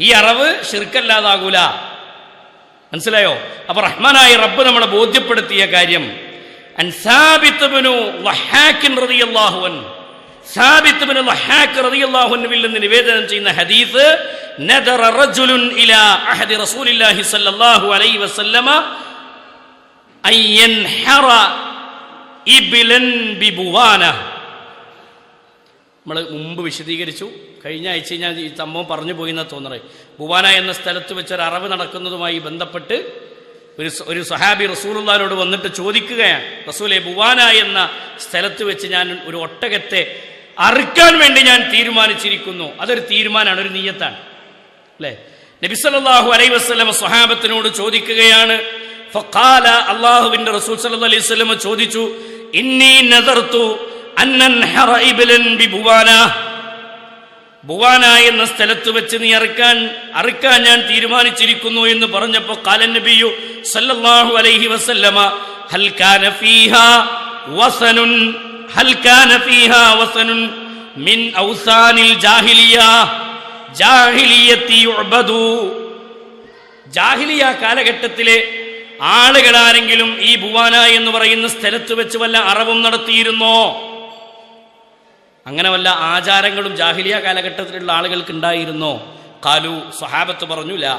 ഈ അറവ് ഷിർക്കല്ലാതാകൂല. മനസ്സിലായോ? അപ്പൊ റഹ്മാനായ റബ്ബ് നമ്മളെ ബോധ്യപ്പെടുത്തിയ കാര്യം, അൻ സാബിത്ത് ഇബ്നു വഹാഖ് റളിയല്ലാഹു അൻഹു, സാബിത്ത് ഇബ്നു വഹാഖ് റളിയല്ലാഹു അൻഹുവിൽ നിന്ന് നിവേദനം ചെയ്യുന്ന ഹദീസ്, നദറ റജുലുൻ ഇലാ അഹദി റസൂലില്ലാഹി സ്വല്ലല്ലാഹു അലൈഹി വസല്ലമ അൻ യൻഹറ ഇബ്ലൻ ബിബുവാന, നമ്മൾ മുമ്പ് വിശദീകരിച്ചു. കഴിഞ്ഞ ആഴ്ച ഞാൻ ഈ സംഭവം പറഞ്ഞു പോയി എന്നാ തോന്നണേ. ബുവാന എന്ന സ്ഥലത്ത് വെച്ചൊരു അറവ് നടക്കുന്നതുമായി ബന്ധപ്പെട്ട് ഒരു സഹാബി റസൂലുള്ളാഹിനോട് വന്നിട്ട് ചോദിക്കുകയാണ്, റസൂലേ, ബുവാന എന്ന സ്ഥലത്ത് വെച്ച് ഞാൻ ഒരു ഒട്ടകത്തെ അറുക്കാൻ വേണ്ടി ഞാൻ തീരുമാനിച്ചിരിക്കുന്നു. അതൊരു തീരുമാനമാണ്, ഒരു നിയ്യത്താണ് അല്ലേ? നബി സല്ലല്ലാഹു അലൈഹി വസല്ലം സ്വഹാബത്തിനോട് ചോദിക്കുകയാണ്. ഫഖാല, അല്ലാഹുവിന്റെ റസൂൽ സല്ലല്ലാഹു അലൈഹി വസല്ലം ചോദിച്ചു, ഇന്നി നദർതു അന്നൻഹറ ഇബ്ലൻ ബിബുവാന, ബുവാന എന്ന സ്ഥലത്ത് വെച്ച് നീ അറുക്കാൻ ഞാൻ തീരുമാനിച്ചിരിക്കുന്നു എന്ന് പറഞ്ഞപ്പോൾ ഖാല നബിയു സല്ലല്ലാഹു അലൈഹി വസല്ലമ ഹൽ കാന ഫീഹാ വസനുൻ മിൻ ഔസാനിൽ ജാഹിലിയത്തി യുഅബദു, ജാഹിലിയ കാലഘട്ടത്തിലെ ആളുകൾ ആരെങ്കിലും ഈ ബുവാന എന്ന് പറയുന്ന സ്ഥലത്ത് വെച്ച് വല്ല അറവും നടത്തിയിരുന്നോ? അങ്ങനെ വല്ല ആചാരങ്ങളും ജാഹിലിയ കാലഘട്ടത്തിലുള്ള ആളുകൾക്ക് ഉണ്ടായിരുന്നോ? ഖാലു, സ്വഹാബത്ത് പറഞ്ഞു, ലാ,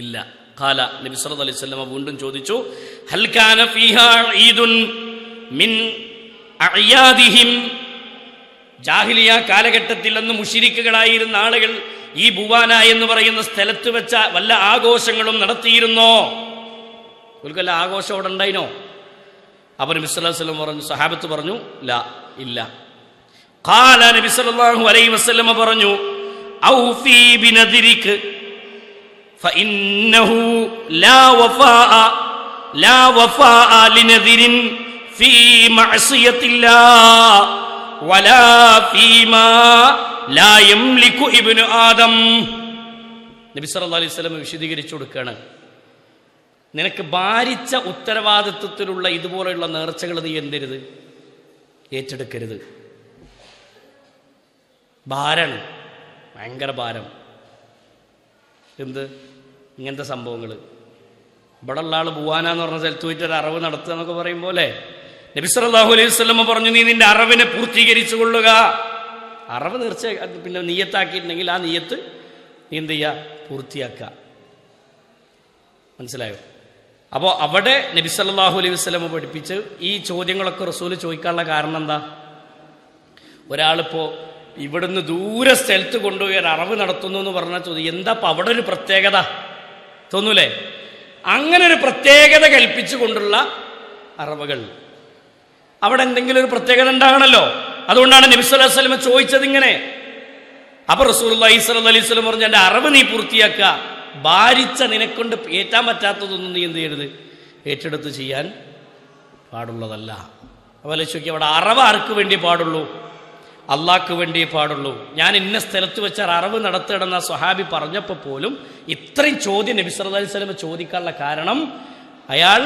ഇല്ല. ഖാല, നബി സല്ലല്ലാഹു അലൈഹി വസല്ലം വീണ്ടും ചോദിച്ചു, ഹൽ കാന ഫീഹാ ഈദുൻ മിൻ അഅയാദിഹിം, ജാഹിലിയ കാലഘട്ടത്തിൽ അന്ന് മുശ്രിക്കുകളായിരുന്ന ആളുകൾ ഈ ബുവാന എന്ന് പറയുന്ന സ്ഥലത്ത് വെച്ച വല്ല ആഘോഷങ്ങളും നടത്തിയിരുന്നോ? അവർക്ക് വല്ല ആഘോഷം അവിടെ ഉണ്ടായിനോ? അപ്പോൾ നബി സല്ലല്ലാഹു അലൈഹി വസല്ലം പറഞ്ഞു, സഹാബത്ത് പറഞ്ഞു, ലാ, ഇല്ല. ഖാല, നബി സല്ലല്ലാഹു അലൈഹി വസല്ലം പറഞ്ഞു, ഔഫി ബിനദിരിക ഫഇന്നഹു ലാ വഫാഅ ലിനദിരിൻ ഫീ മഅസിയത്തില്ലാഹ് വലാ ഫീമാ ലാ യംലികു ഇബ്നു ആദം. നബി സല്ലല്ലാഹു അലൈഹി വസല്ലം വിശദീകരിച്ചു കൊടുക്കുകയാണ്, നിനക്ക് ഭാരിച്ച ഉത്തരവാദിത്വത്തിലുള്ള ഇതുപോലെയുള്ള നേർച്ചകൾ നീ എന്തരുത്, ഏറ്റെടുക്കരുത്. ഭാരാണ്, ഭയങ്കര ഭാരം. എന്ത് ഇങ്ങനത്തെ സംഭവങ്ങൾ? ഇവിടെ ഉള്ള ആൾ ബുവാന എന്ന് പറഞ്ഞ സ്ഥലത്ത് പോയിട്ട് ഒരു അറവ് നടത്തുക എന്നൊക്കെ പറയും പോലെ നബി സല്ലല്ലാഹു അലൈഹി വസല്ലം പറഞ്ഞു, നീ നിന്റെ അറവിനെ പൂർത്തീകരിച്ചു കൊള്ളുക. അറവ് തീർച്ച പിന്നെ നിയ്യത്താക്കിയിട്ടുണ്ടെങ്കിൽ ആ നിയ്യത്ത് നീ എന്ത് ചെയ്യുക, പൂർത്തിയാക്കുക. മനസ്സിലായോ? അപ്പോൾ അവിടെ നബി സല്ലല്ലാഹു അലൈഹി വസല്ലം പഠിപ്പിച്ച് ഈ ചോദ്യങ്ങളൊക്കെ റസൂൽ ചോദിക്കാനുള്ള കാരണം എന്താ? ഒരാളിപ്പോൾ ഇവിടുന്ന് ദൂരെ സ്ഥലത്ത് കൊണ്ടുപോയി ഒരു അറവ് നടത്തുന്നു എന്ന് പറഞ്ഞാൽ ചോദ്യം, എന്താ അപ്പം അവിടെ ഒരു പ്രത്യേകത തോന്നൂലേ? അങ്ങനെ ഒരു പ്രത്യേകത കൽപ്പിച്ചു കൊണ്ടുള്ള അറവുകൾ, അവിടെ എന്തെങ്കിലും ഒരു പ്രത്യേകത ഉണ്ടാകണമല്ലോ. അതുകൊണ്ടാണ് നബി സല്ലല്ലാഹു അലൈഹി വസല്ലം ചോദിച്ചത് ഇങ്ങനെ. അപ്പോൾ റസൂലുള്ളാഹി സ്വല്ലല്ലാഹു അലൈഹി വസല്ലം പറഞ്ഞു, എൻ്റെ അറവ് നീ പൂർത്തിയാക്കുക, ഭാരിച്ച നിനക്കൊണ്ട് ഏറ്റാൻ പറ്റാത്തതൊന്നും നീ എന്ത് ചെയ്യരുത്, ഏറ്റെടുത്ത് ചെയ്യാൻ പാടുള്ളതല്ല. അതുപോലെ ചോദിക്കുക, അവിടെ അറവ് ആർക്ക് വേണ്ടി പാടുള്ളൂ? അള്ളാഹ്ക്ക് വേണ്ടിയേ പാടുള്ളൂ. ഞാൻ ഇന്ന സ്ഥലത്ത് വെച്ച അറവ് നടത്തിയിടുന്ന സ്വഹാബി പറഞ്ഞപ്പോൾ പോലും ഇത്രയും ചോദ്യം നബി സല്ലല്ലാഹു അലൈഹി വസല്ലം ചോദിക്കാനുള്ള കാരണം അയാൾ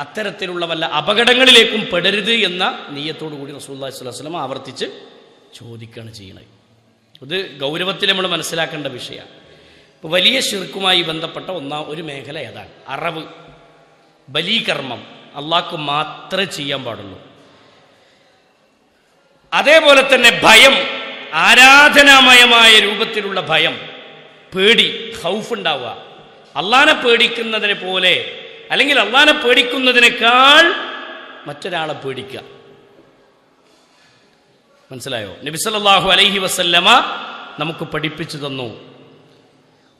അത്തരത്തിലുള്ള വല്ല അപകടങ്ങളിലേക്കും പെടരുത് എന്ന നിയ്യത്തോടു കൂടി റസൂലുള്ളാഹി സ്വല്ലല്ലാഹു അലൈഹി വസല്ലം ആവർത്തിച്ച് ചോദിക്കുകയാണ് ചെയ്യുന്നത്. ഇത് ഗൗരവത്തിൽ നമ്മൾ മനസ്സിലാക്കേണ്ട വിഷയമാണ്. ഇപ്പോൾ വലിയ ശിർക്കുമായി ബന്ധപ്പെട്ട ഒരു മേഖല ഏതാണ്? അറവ്, ബലീകർമ്മം അള്ളാഹ്ക്ക് മാത്രമേ ചെയ്യാൻ പാടുള്ളൂ. അതേപോലെ തന്നെ ഭയം, ആരാധനാമയമായ രൂപത്തിലുള്ള ഭയം, പേടി, ഖൗഫ് ഉണ്ടാവുക. അള്ളാഹനെ പേടിക്കുന്നതിനെ പോലെ അല്ലെങ്കിൽ അള്ളാഹനെ പേടിക്കുന്നതിനേക്കാൾ മറ്റൊരാളെ പേടിക്കുക. മനസ്സിലായോ? നബി സല്ലല്ലാഹു അലൈഹി വസല്ലമ നമുക്ക് പഠിപ്പിച്ചു തന്നു.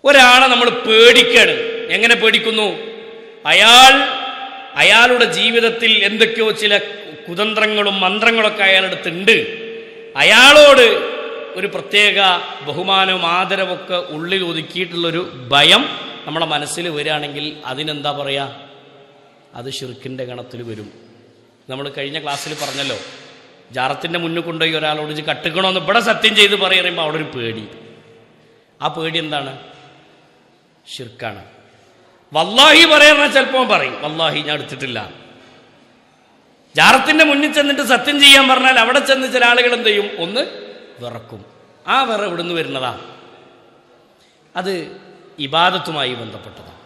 ഒരാളെ നമ്മൾ പേടിക്കാണ്. എങ്ങനെ പേടിക്കുന്നു? അയാളുടെ ജീവിതത്തിൽ എന്തൊക്കെയോ ചില കുതന്ത്രങ്ങളും മന്ത്രങ്ങളൊക്കെ അയാളടുത്തുണ്ട്. അയാളോട് ഒരു പ്രത്യേക ബഹുമാനവും ആദരവൊക്കെ ഉള്ളിൽ ഒതുക്കിയിട്ടുള്ളൊരു ഭയം നമ്മുടെ മനസ്സിൽ വരികയാണെങ്കിൽ അതിനെന്താ പറയുക? അത് ശിർക്കിൻ്റെ ഗണത്തിൽ വരും. നമ്മൾ കഴിഞ്ഞ ക്ലാസ്സിൽ പറഞ്ഞല്ലോ, ജാറത്തിൻ്റെ മുന്നിൽ കൊണ്ടുപോയി ഒരാളോട് കട്ടുക്കണമെന്ന് ഇവിടെ സത്യം ചെയ്ത് പറയുമ്പോൾ അവിടെ ഒരു പേടി. ആ പേടി എന്താണ്? ശിർക്കാണ്. വല്ലാഹി പറയുന്ന ചിലപ്പോൾ പറയും, വല്ലാഹി ഞാൻ എടുത്തിട്ടില്ല. ജാറത്തിൻ്റെ മുന്നിൽ ചെന്നിട്ട് സത്യം ചെയ്യാൻ പറഞ്ഞാൽ അവിടെ ചെന്ന് ചില ആളുകൾ എന്ത് ചെയ്യും? ഒന്ന് വിറക്കും. ആ വിറ ഇവിടുന്ന് വരുന്നതാ, അത് ഇബാദത്തുമായി ബന്ധപ്പെട്ടതാണ്.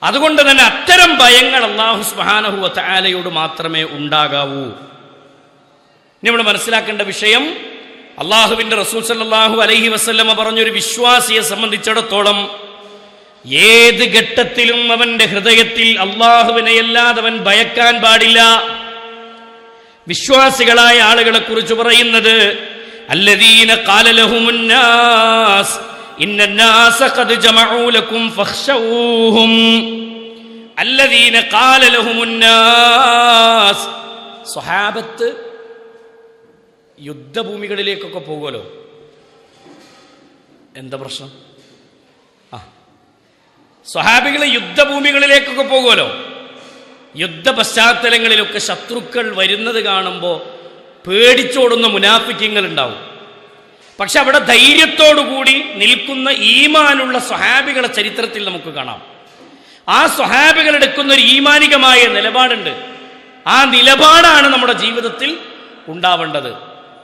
അതുകൊണ്ട് തന്നെ അത്തരം ഭയങ്ങൾ അല്ലാഹു സുബ്ഹാനഹു വ തആലയോട് മാത്രമേ ഉണ്ടാകാവൂ. ഇനി നമ്മൾ മനസ്സിലാക്കേണ്ട വിഷയം, അള്ളാഹുവിൻ്റെ റസൂൽ സല്ലല്ലാഹു അലൈഹി വസല്ലമ പറഞ്ഞൊരു വിശ്വാസിയെ സംബന്ധിച്ചിടത്തോളം ഏത് ഘട്ടത്തിലും അവന്റെ ഹൃദയത്തിൽ അള്ളാഹുവിനെ അല്ലാതെ അവൻ ഭയക്കാൻ പാടില്ല. വിശ്വാസികളായ ആളുകളെ കുറിച്ച് പറയുന്നത് അല്ലദീന ഖാല ലഹുമുന്നാസ് ഇന്നന്നാസ ഖദ് ജമഉ ലക്കും ഫഖ്ശൗഹും. അല്ലദീന ഖാല ലഹുമുന്നാസ്. സ്വഹാബത്ത് യുദ്ധഭൂമികളിലേക്കൊക്കെ പോകുമല്ലോ. എന്താ പ്രശ്നം? സ്വഹാബികൾ യുദ്ധഭൂമികളിലേക്കൊക്കെ പോകുമല്ലോ. യുദ്ധ പശ്ചാത്തലങ്ങളിലൊക്കെ ശത്രുക്കൾ വരുന്നത് കാണുമ്പോൾ പേടിച്ചോടുന്ന മുനാഫിക്കങ്ങൾ ഉണ്ടാവും. പക്ഷെ അവിടെ ധൈര്യത്തോടുകൂടി നിൽക്കുന്ന ഈമാനുള്ള സ്വഹാബികളെ ചരിത്രത്തിൽ നമുക്ക് കാണാം. ആ സ്വഹാബികൾ എടുക്കുന്ന ഒരു ഈമാനികമായ നിലപാടുണ്ട്. ആ നിലപാടാണ് നമ്മുടെ ജീവിതത്തിൽ ഉണ്ടാവേണ്ടത്.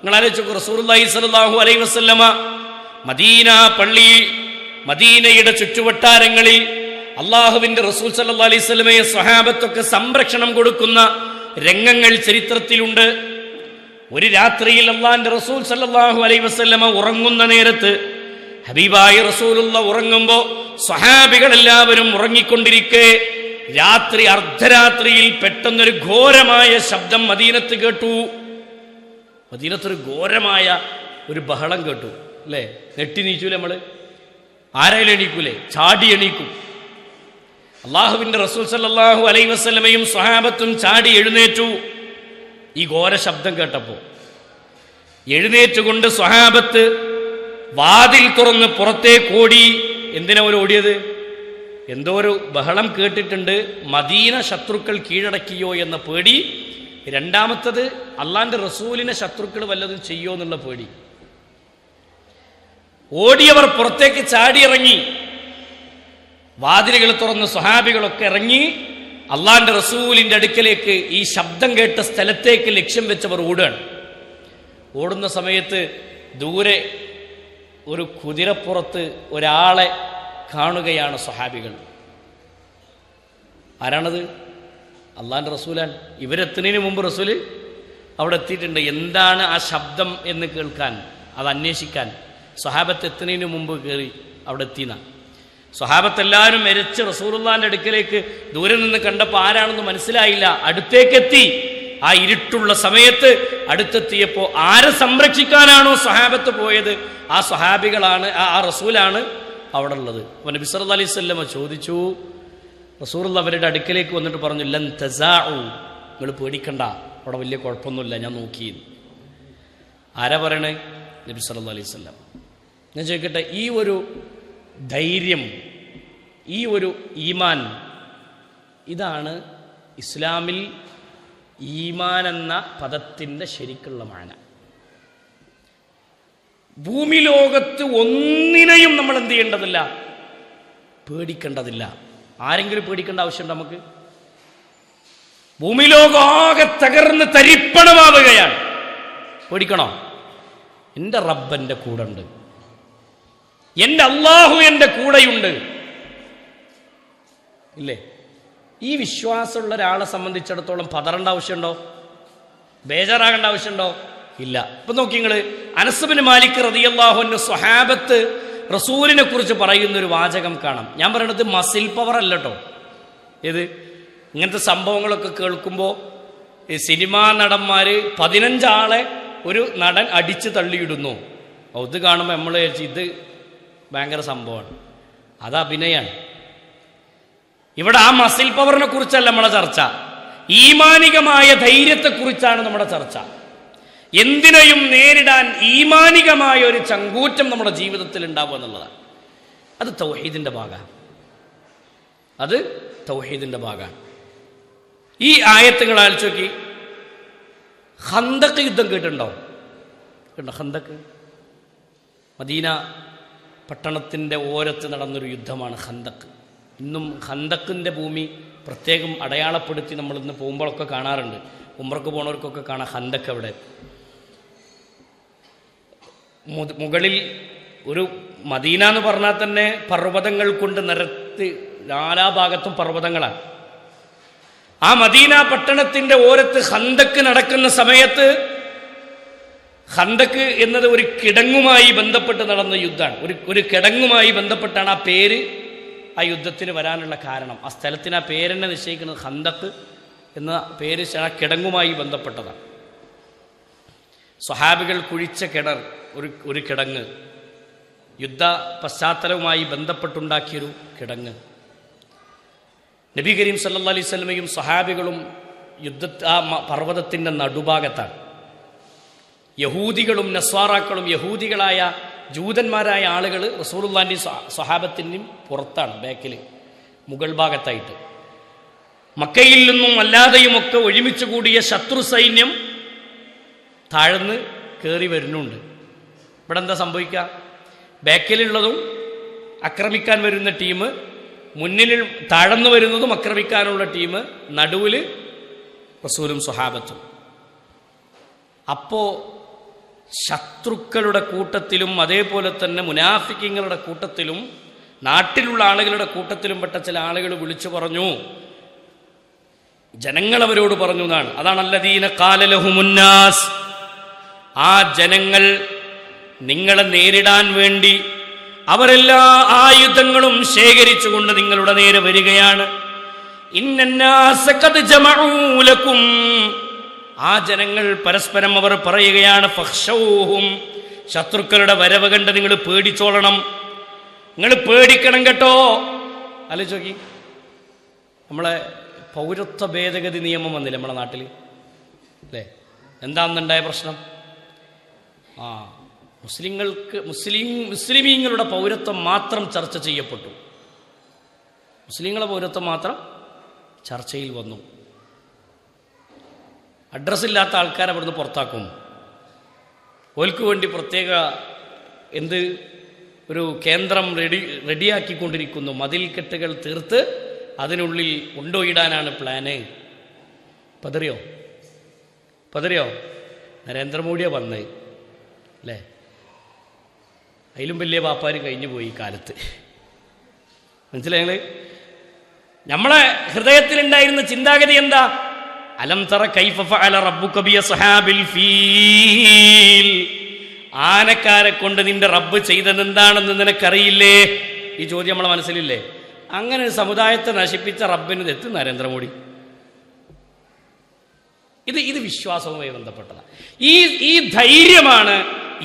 നിങ്ങൾ ആലോചിച്ചു, റസൂലുള്ളാഹി സ്വല്ലല്ലാഹു അലൈഹി വസല്ലമ മദീന പള്ളി, മദീനയുടെ ചുറ്റുവട്ടാരങ്ങളിൽ അള്ളാഹുവിന്റെ റസൂൽ സല്ലല്ലാഹു അലൈഹി വസല്ലമയെ സ്വഹാബത്തൊക്കെ സംരക്ഷണം കൊടുക്കുന്ന രംഗങ്ങൾ ചരിത്രത്തിലുണ്ട്. ഒരു രാത്രിയിൽ അള്ളാഹിന്റെ റസൂൽ സല്ലല്ലാഹു അലൈഹി വസല്ലമ ഉറങ്ങുന്ന നേരത്ത്, ഹബീബായ റസൂലുള്ള ഉറങ്ങുമ്പോൾ സ്വഹാബികൾ എല്ലാവരും ഉറങ്ങിക്കൊണ്ടിരിക്കെ രാത്രി അർദ്ധരാത്രിയിൽ പെട്ടെന്നൊരു ഘോരമായ ശബ്ദം മദീനത്ത് കേട്ടു. മദീനത്തൊരു ഘോരമായ ഒരു ബഹളം കേട്ടു. അല്ലേ? നെട്ടി നീച്ചൂലേ? നമ്മള് ആരായാലും എണീക്കൂലേ? ചാടി എണീക്കും. അള്ളാഹുവിന്റെ റസൂൽ സല്ലല്ലാഹു അലൈഹി വസല്ലമയും സ്വഹാബത്തും ചാടി എഴുന്നേറ്റു. ഈ ഘോര ശബ്ദം കേട്ടപ്പോ എഴുന്നേറ്റുകൊണ്ട് സ്വഹാബത്ത് വാതിൽ തുറന്ന് പുറത്തേക്ക് ഓടി. എന്തിനാ അവർ ഓടിയത്? എന്തോ ഒരു ബഹളം കേട്ടിട്ടുണ്ട്, മദീന ശത്രുക്കൾ കീഴടക്കിയോ എന്ന പേടി. രണ്ടാമത്തത്, അള്ളാന്റെ റസൂലിനെ ശത്രുക്കൾ വല്ലതും ചെയ്യോ എന്നുള്ള പേടി. ഓടിയവർ പുറത്തേക്ക് ചാടിയിറങ്ങി. വാതിലുകൾ തുറന്ന് സ്വഹാബികളൊക്കെ ഇറങ്ങി അള്ളാന്റെ റസൂലിന്റെ അടുക്കലേക്ക്, ഈ ശബ്ദം കേട്ട സ്ഥലത്തേക്ക് ലക്ഷ്യം വെച്ചവർ ഓടുകയാണ്. ഓടുന്ന സമയത്ത് ദൂരെ ഒരു കുതിരപ്പുറത്ത് ഒരാളെ കാണുകയാണ് സ്വഹാബികൾ. ആരാണത്? അള്ളാന്റെ റസൂലാണ്. ഇവരെത്തുന്നതിന് മുമ്പ് റസൂല് അവിടെ എത്തിയിട്ടുണ്ട്. എന്താണ് ആ ശബ്ദം എന്ന് കേൾക്കാൻ, അത് അന്വേഷിക്കാൻ സ്വഹാബത്ത് എത്തുന്നതിന് മുമ്പ് കയറി അവിടെ എത്തിന. സ്വഹാബത്തെല്ലാവരും എരച്ച് റസൂലുള്ളാഹിന്റെ അടുക്കലേക്ക് ദൂരെ നിന്ന് കണ്ടപ്പോൾ ആരാണെന്ന് മനസ്സിലായില്ല. അടുത്തേക്കെത്തി. ആ ഇരുട്ടുള്ള സമയത്ത് അടുത്തെത്തിയപ്പോൾ ആരെ സംരക്ഷിക്കാനാണോ സ്വഹാബത്ത് പോയത്, ആ സ്വഹാബികളാണ്, ആ റസൂലാണ് അവിടെ ഉള്ളത്. അപ്പോൾ നബി സല്ലല്ലാഹു അലൈഹി വസല്ലം ചോദിച്ചു. റസൂലുള്ളാഹി അവരുടെ അടുക്കലേക്ക് വന്നിട്ട് പറഞ്ഞു, ലൻ തസാഉ, നിങ്ങൾ പേടിക്കണ്ട, അവിടെ വലിയ കുഴപ്പമൊന്നുമില്ല, ഞാൻ നോക്കി. ആരാ പറയണേ? നബി സല്ലല്ലാഹു അലൈഹി വസല്ലം. ഞാൻ ചോദിക്കട്ടെ, ഈ ഒരു ധൈര്യം, ഈ ഒരു ഈമാൻ, ഇതാണ് ഇസ്ലാമിൽ ഈമാൻ എന്ന പദത്തിൻ്റെ ശരിക്കുള്ള മാന. ഭൂമി ലോകത്ത് ഒന്നിനെയും നമ്മൾ എന്ത് ചെയ്യേണ്ടതില്ല? പേടിക്കേണ്ടതില്ല. ആരെങ്കിലും പേടിക്കേണ്ട ആവശ്യമുണ്ട് നമുക്ക്? ഭൂമി ലോകമാകെ തകർന്ന് തരിപ്പണമാവുകയാണ്. പേടിക്കണോ? എൻ്റെ റബ്ബൻ്റെ കൂടെ ഉണ്ട്, എൻ്റെ അള്ളാഹു എൻ്റെ കൂടെയുണ്ട്. ഇല്ലേ? ഈ വിശ്വാസമുള്ള ഒരാളെ സംബന്ധിച്ചിടത്തോളം പതറേണ്ട ആവശ്യമുണ്ടോ? ബേജാറാകേണ്ട ആവശ്യമുണ്ടോ? ഇല്ല. ഇപ്പൊ നോക്കി നിങ്ങൾ, അനസ് ബിൻ മാലിക് റളിയല്ലാഹു അൻഹു സ്വഹാബത്ത് റസൂലിനെ കുറിച്ച് പറയുന്നൊരു വാചകം കാണാം. ഞാൻ പറയണത് മസിൽ പവർ അല്ല കേട്ടോ. ഏത് ഇങ്ങനത്തെ സംഭവങ്ങളൊക്കെ കേൾക്കുമ്പോൾ ഈ സിനിമാ നടന്മാർ 15 ആളെ ഒരു നടൻ അടിച്ച് തള്ളിയിടുന്നു. ഇത് കാണുമ്പോൾ നമ്മൾ ഇത് ഭയങ്കര സംഭവമാണ്, അത് അഭിനയാണ്. ഇവിടെ ആ മസിൽ പവറിനെ കുറിച്ചല്ല നമ്മളെ ചർച്ച, ഈമാനികമായ ധൈര്യത്തെക്കുറിച്ചാണ് നമ്മുടെ ചർച്ച. എന്തിനേയും നേരിടാൻ ഈമാനികമായ ഒരു ചങ്കൂറ്റം നമ്മുടെ ജീവിതത്തിൽ ഉണ്ടാവുക എന്നുള്ളതാണ്. അത് തൗഹീദിന്റെ ഭാഗമാണ്. അത് തൗഹീദിന്റെ ഭാഗമാണ്. ഈ ആയത്തുകൾ ആലോചിച്ച് നോക്കി. ഖന്തക്ക് യുദ്ധം കേട്ടിട്ടുണ്ടോ? ഖന്തക്ക് മദീന പട്ടണത്തിൻ്റെ ഓരത്ത് നടന്നൊരു യുദ്ധമാണ് ഖന്തക്ക്. ഇന്നും ഖന്തക്കിൻ്റെ ഭൂമി പ്രത്യേകം അടയാളപ്പെടുത്തി നമ്മൾ ഇന്ന് പോകുമ്പോഴൊക്കെ കാണാറുണ്ട്. ഉംറക്ക് പോണവർക്കൊക്കെ കാണാം ഖന്തക്ക്. അവിടെ മുകളിൽ ഒരു മദീന എന്ന് പറഞ്ഞാൽ തന്നെ പർവ്വതങ്ങൾ കൊണ്ട് നിരത്തി നാനാഭാഗത്തും പർവ്വതങ്ങളാണ്. ആ മദീന പട്ടണത്തിൻ്റെ ഓരത്ത് ഖന്തക്ക് നടക്കുന്ന സമയത്ത്, ഖന്തക്ക് എന്നത് ഒരു കിടങ്ങുമായി ബന്ധപ്പെട്ട് നടന്ന യുദ്ധമാണ്. ഒരു കിടങ്ങുമായി ബന്ധപ്പെട്ടാണ് ആ പേര് ആ യുദ്ധത്തിന് വരാനുള്ള കാരണം. ആ സ്ഥലത്തിന് ആ പേരെന്നെ നിശ്ചയിക്കുന്നത് ഖന്തക്ക് എന്ന പേര് ആ കിടങ്ങുമായി ബന്ധപ്പെട്ടതാണ്. സ്വഹാബികൾ കുഴിച്ച കിണർ, ഒരു കിടങ്ങ്, യുദ്ധ പശ്ചാത്തലവുമായി ബന്ധപ്പെട്ടുണ്ടാക്കിയൊരു കിടങ്ങ്. നബി കരീം സല്ലല്ലാഹു അലൈഹി വസല്ലമയും സ്വഹാബികളും ആ പർവ്വതത്തിൻ്റെ നടുഭാഗത്താണ്. യഹൂദികളും നസ്വാറാക്കളും, യഹൂദികളായ ജൂതന്മാരായ ആളുകൾ റസൂലുള്ളാഹിൻ്റെയും സ്വഹാബത്തിൻ്റെയും പുറത്താണ്, ബാക്കിൽ മുകൾ ഭാഗത്തായിട്ട്. മക്കയിൽ നിന്നും അല്ലാതെയുമൊക്കെ ഒരുമിച്ച് കൂടിയ ശത്രു സൈന്യം താഴ്ന്ന് കയറി വരുന്നുണ്ട്. ഇവിടെ എന്താ സംഭവിക്കുക? ബാക്കിലുള്ളതും ആക്രമിക്കാൻ വരുന്ന ടീം, മുന്നിൽ താഴ്ന്നു വരുന്നതും ആക്രമിക്കാനുള്ള ടീം, നടുവിൽ റസൂലും സ്വഹാബത്തും. അപ്പോൾ ശത്രുക്കളുടെ കൂട്ടത്തിലും അതേപോലെ തന്നെ മുനാഫിക്കീങ്ങളുടെ കൂട്ടത്തിലും നാട്ടിലുള്ള ആളുകളുടെ കൂട്ടത്തിലും പെട്ട ചില ആളുകൾ വിളിച്ചു പറഞ്ഞു, ജനങ്ങൾ അവരോട് പറഞ്ഞു എന്നാണ്. അതാണ് അല്ലദീന ഖാല ലഹുമുന്നാസ്. ആ ജനങ്ങൾ നിങ്ങളെ നേരിടാൻ വേണ്ടി അവരെല്ലാ ആയുധങ്ങളും ശേഖരിച്ചുകൊണ്ട് നിങ്ങളുടെ നേരെ വരികയാണ്. ഇന്നന്നാസ ഖദ് ജമഊ ലക്കും. ആ ജനങ്ങൾ പരസ്പരം അവർ പറയുകയാണ്, ഫഖ്ശൗഹും, ശത്രുക്കളുടെ വരവ് കണ്ട് നിങ്ങൾ പേടിച്ചോളണം, നിങ്ങൾ പേടിക്കണം കേട്ടോ. ആലോചിച്ച് നോക്കി, നമ്മളെ പൗരത്വ ഭേദഗതി നിയമം വന്നില്ല നമ്മുടെ നാട്ടിൽ, അല്ലേ? എന്താണെന്നുണ്ടായ പ്രശ്നം? മുസ്ലിമീങ്ങളുടെ പൗരത്വം മാത്രം ചർച്ച ചെയ്യപ്പെട്ടു. മുസ്ലിങ്ങളുടെ പൗരത്വം മാത്രം ചർച്ചയിൽ വന്നു. അഡ്രസ്സില്ലാത്ത ആൾക്കാരെ അവിടുന്ന് പുറത്താക്കും. ഓൽക്ക് വേണ്ടി പ്രത്യേക ഒരു കേന്ദ്രം റെഡിയാക്കിക്കൊണ്ടിരിക്കുന്നു. മതിൽക്കെട്ടുകൾ തീർത്ത് അതിനുള്ളിൽ കൊണ്ടുപോയിടാനാണ് പ്ലാന്. പതറിയോ? നരേന്ദ്രമോദിയാണ് വന്നത്, അല്ലേ? അതിലും വലിയ വാപ്പാർ കഴിഞ്ഞു പോയി കാലത്ത്. മനസ്സിലായത്? നമ്മളെ ഹൃദയത്തിലുണ്ടായിരുന്ന ചിന്താഗതി എന്താ? അലം തറ കൈഫ ഫഅല റബ്ബുക ബി അസ്ഹാബിൽ ഫീൽ. ആനക്കാരെ കൊണ്ട് നിന്റെ റബ്ബ് ചെയ്തത് എന്താണെന്ന് നിനക്കറിയില്ലേ? ഈ ചോദ്യം നമ്മളെ മനസ്സിലില്ലേ? അങ്ങനെ ഒരു സമുദായത്തെ നശിപ്പിച്ച റബ്ബിന് തെറ്റ് നരേന്ദ്രമോദി. ഇത് വിശ്വാസവുമായി ബന്ധപ്പെട്ടതാണ്. ഈ ധൈര്യമാണ്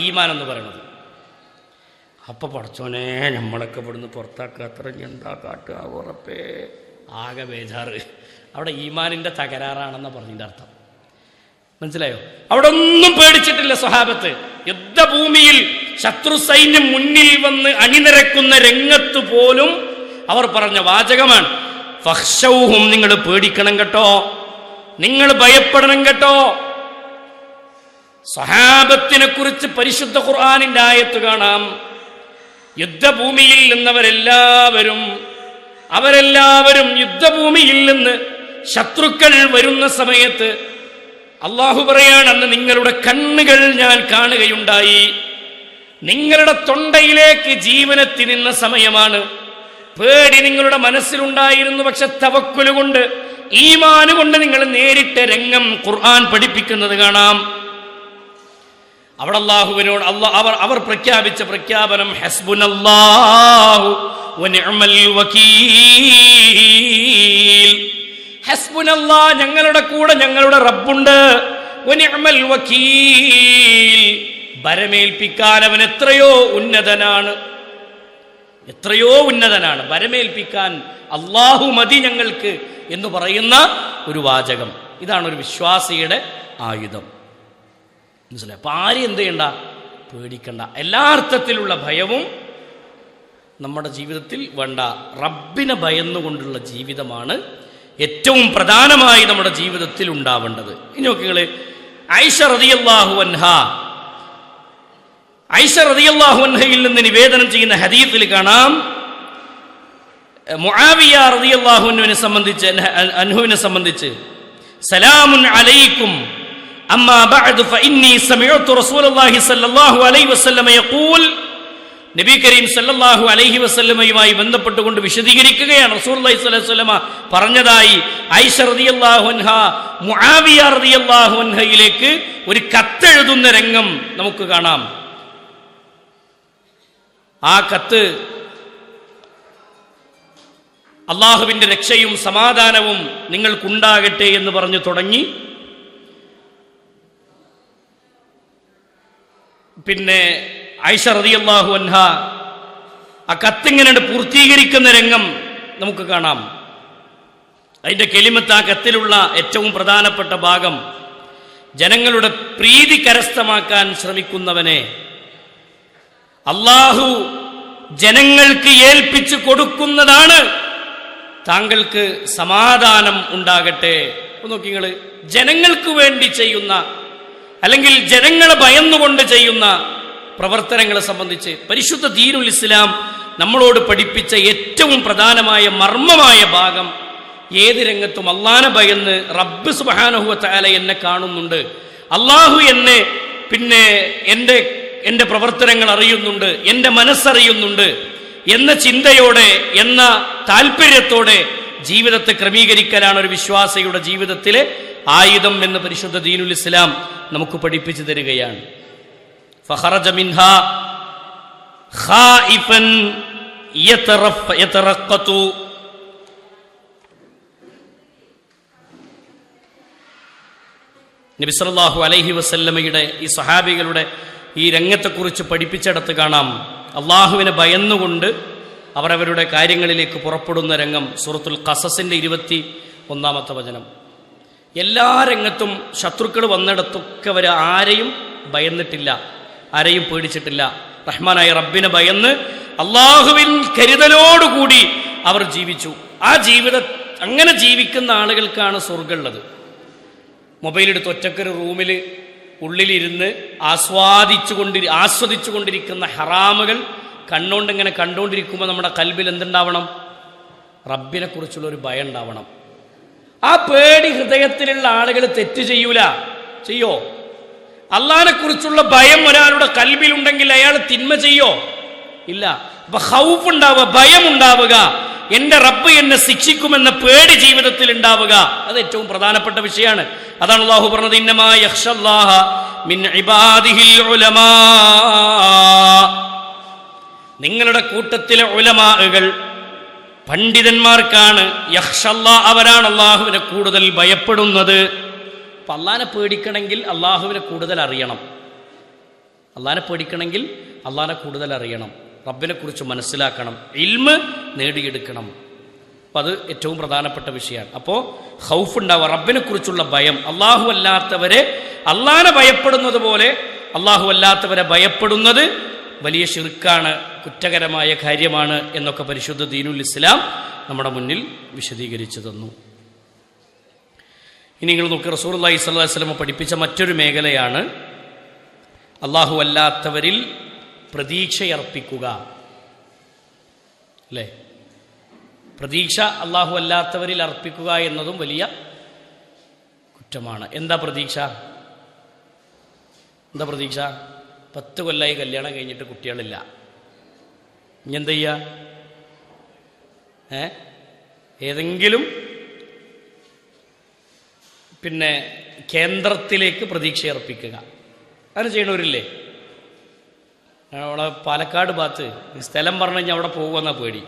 ഈമാൻ എന്ന് പറയുന്നത്. അപ്പൊ പടച്ചോനെ നമ്മളൊക്കെ ഇവിടുന്ന് പുറത്താക്കാത്ര എന്താ കാട്ടുക ഉറപ്പേ, ആകെ ബേജാറ്. അവിടെ ഈമാനിന്റെ തകരാറാണെന്ന പറഞ്ഞതിൻ്റെ അർത്ഥം. മനസ്സിലായോ? അവിടെ ഒന്നും പേടിച്ചിട്ടില്ല സ്വഹാബത്ത്. യുദ്ധഭൂമിയിൽ ശത്രു സൈന്യം മുന്നിൽ വന്ന് അണിനിരക്കുന്ന രംഗത്ത് പോലും അവർ പറഞ്ഞ വാചകമാണ്, ഫഖ്ശൗഹും, നിങ്ങൾ പേടിക്കണം കേട്ടോ, നിങ്ങൾ ഭയപ്പെടണം കേട്ടോ. സ്വഹാബത്തിനെ കുറിച്ച് പരിശുദ്ധ ഖുർആനിന്റെ ആയത്ത് കാണാം. യുദ്ധഭൂമിയിൽ നിന്നവരെല്ലാവരും യുദ്ധഭൂമിയിൽ നിന്ന് ശത്രുക്കൾ വരുന്ന സമയത്ത് അള്ളാഹു പറയാണ്, അന്ന് നിങ്ങളുടെ കണ്ണുകൾ ഞാൻ കാണുകയുണ്ടായി, നിങ്ങളുടെ തൊണ്ടയിലേക്ക് ജീവനെത്തി നിന്ന സമയമാണ്. പേടി നിങ്ങളുടെ മനസ്സിലുണ്ടായിരുന്നു, പക്ഷെ തവക്കുൽ കൊണ്ട്, ഈമാൻ കൊണ്ട് നിങ്ങൾ നേരിട്ട രംഗം ഖുർആൻ പഠിപ്പിക്കുന്നത് കാണാം. അവിടെ അല്ലാഹുവിനോട് അവർ പ്രഖ്യാപിച്ച പ്രഖ്യാപനം, ഹസ്ബുനല്ലാഹു വനിഅമൽ വകീൽ. ഹസ്ബുനല്ലാഹ്, ഞങ്ങളുടെ കൂടെ ഞങ്ങളുടെ റബ്ബുണ്ട്. വനിഅമൽ വകീൽ, ഭരമേൽപ്പിക്കാൻ അവൻ എത്രയോ ഉന്നതനാണ്. ഭരമേൽപ്പിക്കാൻ അല്ലാഹു മതി ഞങ്ങൾക്ക് എന്ന് പറയുന്ന ഒരു വാചകം. ഇതാണ് ഒരു വിശ്വാസിയുടെ ആയുധം. മനസ്സിലായി? അപ്പൊ ആരും എന്ത് ചെയ്യണ്ട, പേടിക്കണ്ട. എല്ലാ അർത്ഥത്തിലുള്ള ഭയവും നമ്മുടെ ജീവിതത്തിൽ വേണ്ട. റബ്ബിനെ ഭയന്നുകൊണ്ടുള്ള ജീവിതമാണ് ഏറ്റവും പ്രധാനമായി നമ്മുടെ ജീവിതത്തിൽ ഉണ്ടാവേണ്ടത്. ഇനി നോക്കികള്, ആയിഷ റളിയല്ലാഹു അൻഹയിൽ നിന്ന് നിവേദനം ചെയ്യുന്ന ഹദീസിൽ കാണാം, മുആവിയ റളിയല്ലാഹു അൻഹുവിനെ സംബന്ധിച്ച്, സലാമുൻ അലൈക്കും അമ്മാ ബഅദ് ഫഇന്നി സമിഅതു റസൂലുള്ളാഹി സ്വല്ലല്ലാഹു അലൈഹി വസല്ലം യഖൂൽ. നബി കരീം സല്ലല്ലാഹു അലൈഹി വസല്ലമയുമായി ബന്ധപ്പെട്ടുകൊണ്ട് വിശദീകരിക്കുകയാണ്. റസൂലുള്ളാഹി സ്വല്ലല്ലാഹു അലൈഹി വസല്ലമ പറഞ്ഞതായി ആയിഷ റളിയല്ലാഹു അൻഹ മുആവിയ റളിയല്ലാഹു അൻഹയിലേക്ക് ഒരു കത്തെഴുതുന്ന രംഗം നമുക്ക് കാണാം. ആ കത്ത് അള്ളാഹുവിന്റെ രക്ഷയും സമാധാനവും നിങ്ങൾക്കുണ്ടാകട്ടെ എന്ന് പറഞ്ഞു തുടങ്ങി. പിന്നെ ആയിഷ റളിയല്ലാഹു അൻഹ ആ കത്തിങ്ങനെ പൂർത്തീകരിക്കുന്ന രംഗം നമുക്ക് കാണാം. അതിൻ്റെ കെലിമത്ത്, ആ കത്തിലുള്ള ഏറ്റവും പ്രധാനപ്പെട്ട ഭാഗം, ജനങ്ങളുടെ പ്രീതി കരസ്ഥമാക്കാൻ ശ്രമിക്കുന്നവനെ അള്ളാഹു ജനങ്ങൾക്ക് ഏൽപ്പിച്ചു കൊടുക്കുന്നതാണ് താങ്കൾക്ക് സമാധാനം ഉണ്ടാകട്ടെ. നോക്കി നിങ്ങൾ, ജനങ്ങൾക്ക് വേണ്ടി ചെയ്യുന്ന അല്ലെങ്കിൽ ജനങ്ങളെ ഭയന്നുകൊണ്ട് ചെയ്യുന്ന പ്രവർത്തനങ്ങളെ സംബന്ധിച്ച് പരിശുദ്ധ ദീനുൽ ഇസ്ലാം നമ്മളോട് പഠിപ്പിച്ച ഏറ്റവും പ്രധാനമായ മർമ്മമായ ഭാഗം, ഏത് രംഗത്തും അള്ളാഹനെ ഭയന്ന് റബ്ബ് സുബ്ഹാനഹു വ തആല എന്നെ കാണുന്നുണ്ട്, അള്ളാഹു എന്നെ പിന്നെ എൻ്റെ പ്രവർത്തനങ്ങൾ അറിയുന്നുണ്ട്, എൻ്റെ മനസ്സറിയുന്നുണ്ട് എന്ന ചിന്തയോടെ, എന്ന താല്പര്യത്തോടെ ജീവിതത്തെ ക്രമീകരിക്കലാണ് ഒരു വിശ്വാസിയുടെ ജീവിതത്തിലെ ആയുധം എന്ന് പരിശുദ്ധ ദീനുൽ ഇസ്ലാം നമുക്ക് പഠിപ്പിച്ചു തരികയാണ്. ഫഖറജ മിൻഹാ ഖായിഫൻ യതറഖതു. നബി സല്ലല്ലാഹു അലൈഹി വസല്ലമയുടെ ഈ സ്വഹാബികളുടെ ഈ രംഗത്തെക്കുറിച്ച് പഠിപ്പിച്ചിടത്ത് കാണാം, അള്ളാഹുവിനെ ഭയന്നുകൊണ്ട് അവരവരുടെ കാര്യങ്ങളിലേക്ക് പുറപ്പെടുന്ന രംഗം. സൂറത്തുൽ ഖസസിന്റെ 21-ാമത്തെ വചനം. എല്ലാ രംഗത്തും ശത്രുക്കൾ വന്നിടത്തൊക്കെ അവർ ആരെയും ഭയന്നിട്ടില്ല, ആരെയും പേടിച്ചിട്ടില്ല. റഹ്മാനായ റബ്ബിനെ ഭയന്ന് അള്ളാഹുവിൻ കരുതലോടുകൂടി അവർ ജീവിച്ചു. ആ അങ്ങനെ ജീവിക്കുന്ന ആളുകൾക്കാണ് സ്വർഗ്ഗമുള്ളത്. മൊബൈലെടുത്ത് ഒറ്റക്കൊരു റൂമിൽ ഉള്ളിലിരുന്ന് ആസ്വദിച്ചുകൊണ്ടിരിക്കുന്ന ഹറാമുകൾ കണ്ണുകൊണ്ടിങ്ങനെ കണ്ടുകൊണ്ടിരിക്കുമ്പോൾ നമ്മുടെ കൽബിൽ എന്തുണ്ടാവണം? റബ്ബിനെ കുറിച്ചുള്ള ഒരു ഭയം ഉണ്ടാവണം. ആ പേടി ഹൃദയത്തിലുള്ള ആളുകൾ തെറ്റ് ചെയ്യൂല. ചെയ്യോ? അള്ളാഹിനെ കുറിച്ചുള്ള ഭയം ഒരാളുടെ കൽബിലുണ്ടെങ്കിൽ അയാൾ തിന്മ ചെയ്യോ? ഇല്ല. അപ്പൊ ഖൗഫ് ഉണ്ടാവുക, ഭയം ഉണ്ടാവുക, എന്റെ റബ്ബ് എന്നെ ശിക്ഷിക്കുമെന്ന പേടി ജീവിതത്തിൽ ഉണ്ടാവുക, അത് ഏറ്റവും പ്രധാനപ്പെട്ട വിഷയമാണ്. അതാണ് അല്ലാഹു പറഞ്ഞത്, ഇന്നമാ യഖ്ഷല്ലാഹ മിൻ ഇബാദിഹിൽ ഉലമാ. നിങ്ങളുടെ കൂട്ടത്തിലെ ഉലമാകൾ, പണ്ഡിതന്മാർക്കാണ് യഖ്ഷല്ലാ, അവരാണ് അള്ളാഹുവിനെ കൂടുതൽ ഭയപ്പെടുന്നത്. അപ്പൊ അള്ളാഹിനെ പേടിക്കണമെങ്കിൽ അള്ളാഹുവിനെ കൂടുതൽ അറിയണം. അള്ളാഹിനെ പേടിക്കണമെങ്കിൽ അള്ളാഹിനെ കൂടുതൽ അറിയണം, റബ്ബിനെ കുറിച്ച് മനസ്സിലാക്കണം, ഇൽമ് നേടിയെടുക്കണം. അപ്പം അത് ഏറ്റവും പ്രധാനപ്പെട്ട വിഷയമാണ്. അപ്പോൾ ഖൗഫ് ഉണ്ടാവുക, റബ്ബിനെ കുറിച്ചുള്ള ഭയം. അള്ളാഹു അല്ലാത്തവരെ അള്ളാഹിനെ ഭയപ്പെടുന്നത് പോലെ അള്ളാഹു അല്ലാത്തവരെ ഭയപ്പെടുന്നത് വലിയ ശിർക്കാണ്, കുറ്റകരമായ കാര്യമാണ് എന്നൊക്കെ പരിശുദ്ധ ദീനുൽ ഇസ്ലാം നമ്മുടെ മുന്നിൽ വിശദീകരിച്ചു തന്നു. ഇനി നിങ്ങൾ നോക്കി, റസൂലുള്ളാഹി സ്വല്ലല്ലാഹു അലൈഹി വസല്ലം പഠിപ്പിച്ച മറ്റൊരു മേഖലയാണ് അള്ളാഹു അല്ലാത്തവരിൽ പ്രതീക്ഷയർപ്പിക്കുക. അല്ലേ? പ്രതീക്ഷ അള്ളാഹു അല്ലാത്തവരിൽ അർപ്പിക്കുക എന്നതും വലിയ കുറ്റമാണ്. എന്താ പ്രതീക്ഷ? 10 കൊല്ലമായി കല്യാണം കഴിഞ്ഞിട്ട് കുട്ടികളില്ല. ഇനി എന്താ ചെയ്യുക? ഏതെങ്കിലും പിന്നെ കേന്ദ്രത്തിലേക്ക് പ്രതീക്ഷയർപ്പിക്കുക. അങ്ങനെ ചെയ്യണവരില്ലേ? അവിടെ പാലക്കാട് ഭാഗത്ത് സ്ഥലം പറഞ്ഞു കഴിഞ്ഞാൽ അവിടെ പോകുമെന്നാ പേടി.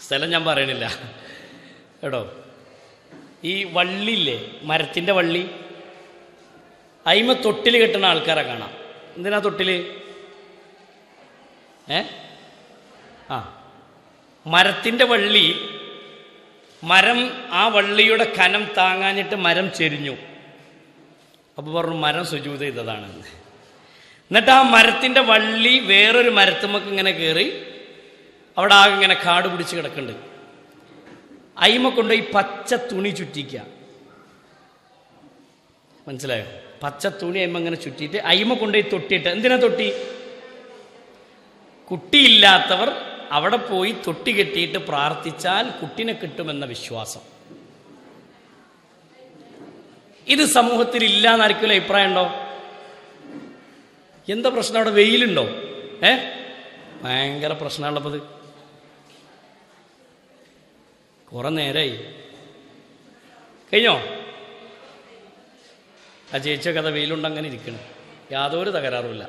സ്ഥലം ഞാൻ പറയണില്ല കേട്ടോ. ഈ വള്ളിയില്ലേ, മരത്തിൻ്റെ വള്ളി, അയിമ തൊട്ടിൽ കെട്ടുന്ന ആൾക്കാരെ കാണാം. എന്തിനാ തൊട്ടിൽ? മരത്തിൻ്റെ വള്ളി, മരം, ആ വള്ളിയുടെ കനം താങ്ങാഞ്ഞിട്ട് മരം ചെരിഞ്ഞു. അപ്പോൾ പറഞ്ഞു മരം സുജൂദ് ചെയ്തതാണ്. എന്നിട്ട് ആ മരത്തിൻ്റെ വള്ളി വേറൊരു മരത്തുമ്മക്ക് ഇങ്ങനെ കയറി അവിടെ ആകെ ഇങ്ങനെ കാട് പിടിച്ച് കിടക്കുന്നുണ്ട്. അയിമ കൊണ്ടുപോയി പച്ച തുണി ചുറ്റിക്കുക. മനസ്സിലായോ? പച്ച തുണി അയിമ ഇങ്ങനെ ചുറ്റിയിട്ട് അയിമ കൊണ്ടുപോയി തൊട്ടിയിട്ട്. എന്തിനാ തൊട്ടി? കുട്ടിയില്ലാത്തവർ അവിടെ പോയി തൊട്ടി കെട്ടിയിട്ട് പ്രാർത്ഥിച്ചാൽ കുട്ടിനെ കിട്ടുമെന്ന വിശ്വാസം. ഇത് സമൂഹത്തിൽ ഇല്ലാന്നായിരിക്കും അഭിപ്രായം ഉണ്ടോ? എന്താ പ്രശ്നം? അവിടെ വെയിലുണ്ടോ? ഭയങ്കര പ്രശ്നമുള്ളപ്പോൾ ഇത് കുറെ നേരമായി. കഴിഞ്ഞോ? ആ ചേച്ചിയ കഥ വെയിലുണ്ട് അങ്ങനെ ഇരിക്കണം, യാതൊരു തകരാറുമില്ല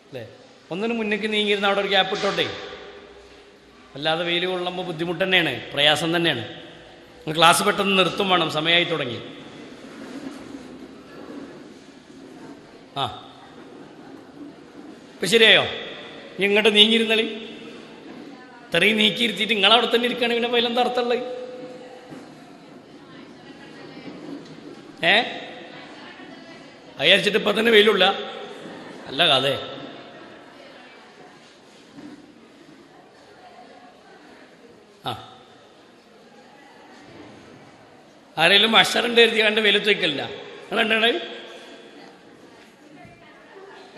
അല്ലേ? ഒന്നിനും മുന്നേക്ക് നീങ്ങിയിരുന്ന അവിടെ ഒരു ഗ്യാപ്പ് ഇട്ടോട്ടെ. അല്ലാതെ വെയിൽ കൊള്ളുമ്പോൾ ബുദ്ധിമുട്ട് തന്നെയാണ്, പ്രയാസം തന്നെയാണ്. ക്ലാസ് പെട്ടെന്ന് നിർത്തും വേണം, സമയമായി തുടങ്ങി. ആ ഇപ്പം ശരിയായോ? ഇങ്ങോട്ട് നീങ്ങിയിരുന്നളി ഇത്രയും നീക്കിയിരുത്തിയിട്ട് നിങ്ങളവിടെ തന്നെ ഇരിക്കുകയാണെങ്കിൽ പിന്നെ അതിലെന്താ അർത്ഥമുള്ളത്? അയച്ചിട്ട് ഇപ്പം തന്നെ വെയിലുള്ള അല്ല കഥേ. ആ ആരെങ്കിലും അക്ഷരണ്ട് എഴുതി കണ്ട് വെയിലത്ത് വയ്ക്കലില്ല നിങ്ങളുണ്ടാണ്?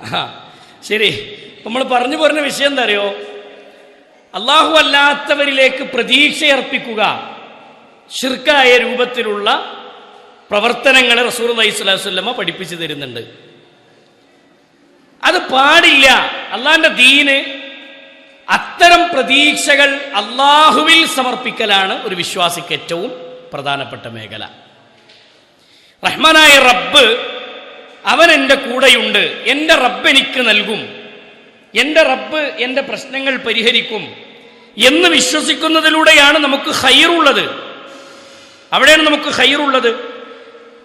ആ ശരി. നമ്മൾ പറഞ്ഞു പറഞ്ഞ വിഷയം എന്താ അറിയോ? അള്ളാഹു അല്ലാത്തവരിലേക്ക് പ്രതീക്ഷയർപ്പിക്കുക ശിർക്കായ രൂപത്തിലുള്ള പ്രവർത്തനങ്ങളെ റസൂലുള്ളാഹി സ്വല്ലല്ലാഹു അലൈഹി വസല്ലമ പഠിപ്പിച്ചു തരുന്നുണ്ട്. അത് പാടില്ല. അള്ളാഹിന്റെ ദീന് അത്തരം പ്രതീക്ഷകൾ അള്ളാഹുവിൽ സമർപ്പിക്കലാണ് ഒരു വിശ്വാസിക്ക് ഏറ്റവും പ്രധാനപ്പെട്ട മേഖല. റഹ്മാനായ റബ്ബ് അവൻ എൻ്റെ കൂടെയുണ്ട്, എൻ്റെ റബ്ബ് എനിക്ക് നൽകും, എൻ്റെ റബ്ബ് എൻ്റെ പ്രശ്നങ്ങൾ പരിഹരിക്കും എന്ന് വിശ്വസിക്കുന്നതിലൂടെയാണ് നമുക്ക് ഖൈറുള്ളത്. അവിടെയാണ് നമുക്ക് ഖൈറുള്ളത്.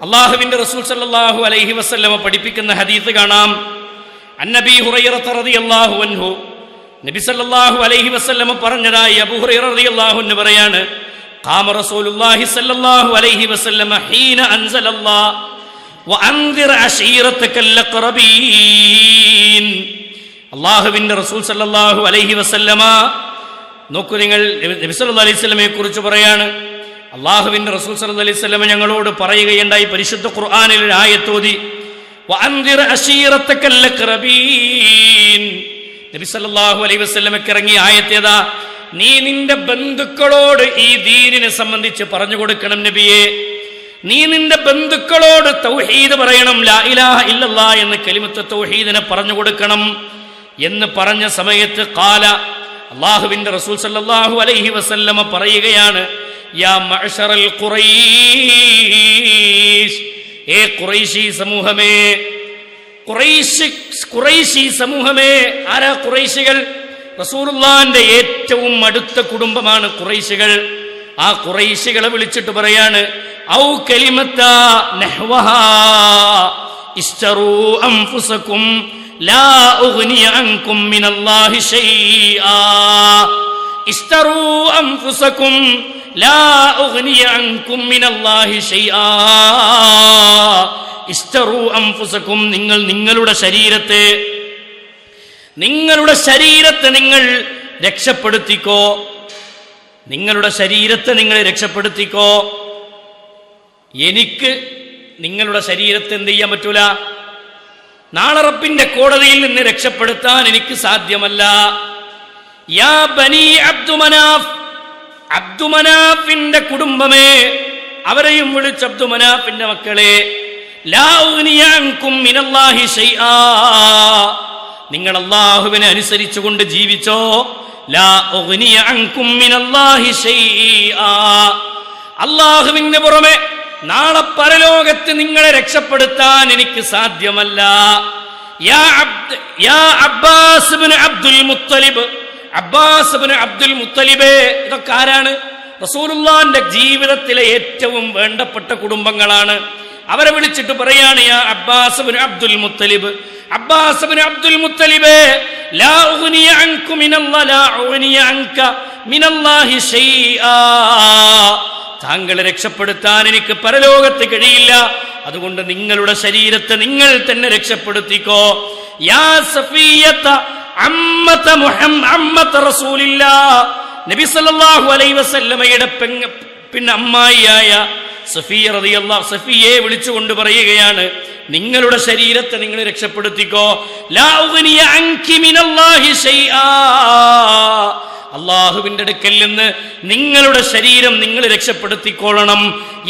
അള്ളാഹുവിന്റെ റസൂൽ സല്ലല്ലാഹു അലൈഹി വസല്ലമ പഠിപ്പിക്കുന്ന ഹദീസ് കാണാം. അന്നബി ഹുറൈറത റളിയല്ലാഹു അൻഹു നബി സല്ലല്ലാഹു അലൈഹി വസല്ലമ പറഞ്ഞതായി അബൂ ഹുറൈറ റളിയല്ലാഹു അൻഹു പറയാണ്, ഖാമ റസൂലുള്ളാഹി സല്ലല്ലാഹു അലൈഹി വസല്ലമ ഹീന അൻസലല്ലാഹു വഅൻദിർ അശീറതകൽ അഖറബീൻ. അള്ളാഹുവിന്റെ റസൂൽ സല്ലല്ലാഹു അലൈഹി വസല്ലമ നോക്കൂ, നിങ്ങൾ നബി സല്ലല്ലാഹു അലൈഹി വസല്ലമയെ കുറിച്ച് പറയാണ്. അള്ളാഹുവിന്റെ റസൂൽ സല്ലല്ലാഹു അലൈഹി വസല്ലമ ഞങ്ങളോട് പറയുകയുണ്ടായി, പരിശുദ്ധ ഖുർആനിൽ ഒരു ആയത്ത് ഓതി, വഅൻദിർ അശീറതകൽ അഖറബീൻ. നബി സല്ലല്ലാഹു അലൈഹി വസല്ലമയ്ക്ക് ഇറങ്ങിയ ആയത്ത് ഏതാ? നീ നിന്റെ ബന്ധുക്കളോട് ഈ ദീനിനെ സംബന്ധിച്ച് പറഞ്ഞു കൊടുക്കണം നബിയെ. നീ നിന്റെ ബന്ധുക്കളോട് തൗഹീദ് പറയണം, ലാ ഇലാഹ ഇല്ലല്ലാഹ് എന്ന കലിമത്ത് തൗഹീദിനെ പറഞ്ഞു കൊടുക്കണം എന്ന് പറഞ്ഞ സമയത്ത് ഖാല, അള്ളാഹുവിന്റെ റസൂൽ സല്ലല്ലാഹു അലൈഹി വസല്ലമ പറയുകയാണ്, യാ മഅ്ശറൽ ഖുറൈശ്, ഏ ഖുറൈശി സമൂഹമേ, ഖുറൈശി സമൂഹമേ. ആരാ ഖുറൈശികൾ? റസൂലുള്ളാഹിന്റെ ഏറ്റവും അടുത്ത കുടുംബമാണ് ഖുറൈശികൾ. ആ ഖുറൈശികളെ വിളിച്ചിട്ട് പറയാണ്, ഔ കലിമത്ത നഹ്വഹാ ഇസ്തറൂ അൻഫുസകും ലാ ഉഗ്നി അൻകും മിനല്ലാഹി ശൈആ. ഇസ്തറൂ അൻഫുസകും ലാ ഉഗ്നി അൻകും മിനല്ലാഹി ശൈആ. ഇസ്തറൂ അൻഫുസകും, നിങ്ങൾ നിങ്ങളുടെ ശരീരത്തെ നിങ്ങൾ രക്ഷപ്പെടുത്തിക്കോ. നിങ്ങളുടെ ശരീരത്തെ നിങ്ങൾ രക്ഷപ്പെടുത്തിക്കോ. എനിക്ക് നിങ്ങളുടെ ശരീരത്തെ എന്ത് ചെയ്യാൻ പറ്റൂല? നാളെ റബ്ബിന്റെ കോടതിയിൽ നിന്ന് രക്ഷപ്പെടുത്താൻ എനിക്ക് സാധ്യമല്ല. യാ ബനി അബ്ദുമനാഫ്, അബ്ദുമനാഫിന്റെ കുടുംബമേ, അവരെയും വിളിച്ച് അബ്ദുമനാഫിന്റെ മക്കളെ, ലാ ഉഗ്നി അൻകും മിനല്ലാഹി ശൈആ, നിങ്ങൾ അല്ലാഹുവിനെ അനുസരിച്ചുകൊണ്ട് ജീവിച്ചോ. ലാ ഉഗ്നി അൻകും മിനല്ലാഹി ശൈആ, അല്ലാഹുവിന്റെ പുറമെ നാളെ പരലോകത്ത് നിങ്ങളെ രക്ഷപ്പെടുത്താൻ എനിക്ക് സാധ്യമല്ല. യാ അബ്ബാസ് ഇബ്നു അബ്ദുൽ മുത്തലിബ്, അബ്ബാസ് ഇബ്നു അബ്ദുൽ മുത്തലിബേ. ഇതൊക്കെ ആരാണ്? റസൂലുള്ളാഹിന്റെ ജീവിതത്തിലെ ഏറ്റവും വേണ്ടപ്പെട്ട കുടുംബങ്ങളാണ്. അവരെ വിളിച്ചിട്ട് പറയാണ്, യാ അബ്ബാസ് ഇബ്നു അബ്ദുൽ മുത്തലിബ്, അബ്ബാസ് ഇബ്നു അബ്ദുൽ മുത്തലിബേ, ലാ ഉഗ്നി അൻകു മിനല്ലാഹി, ലാ ഉഗ്നി അൻക മിനല്ലാഹി ശൈആ, താങ്കളെ രക്ഷപ്പെടുത്താൻ എനിക്ക് പരലോകത്ത് കഴിയില്ല. അതുകൊണ്ട് നിങ്ങളുടെ ശരീരത്തെ നിങ്ങൾ തന്നെ രക്ഷപ്പെടുത്തിക്കോ. യാ സഫിയ്യത അമ്മത മുഹമ്മദ് റസൂലില്ലാഹ്, നബി സല്ലല്ലാഹു അലൈഹി വസല്ലമയുടെ പിന്നെ അമ്മായിയായ സഫിയ റളിയല്ലാഹു, സഫിയയെ വിളിച്ചുകൊണ്ട് പറയുകയാണ്, നിങ്ങളുടെ ശരീരത്തെ നിങ്ങൾ രക്ഷപ്പെടുത്തിക്കോ. ലാ ഉഗ്നി അൻകി മിനല്ലാഹി ശൈആ, അള്ളാഹുവിന്റെ അടുക്കൽ നിന്ന് നിങ്ങളുടെ ശരീരം നിങ്ങൾ രക്ഷപ്പെടുത്തിക്കൊള്ളണം.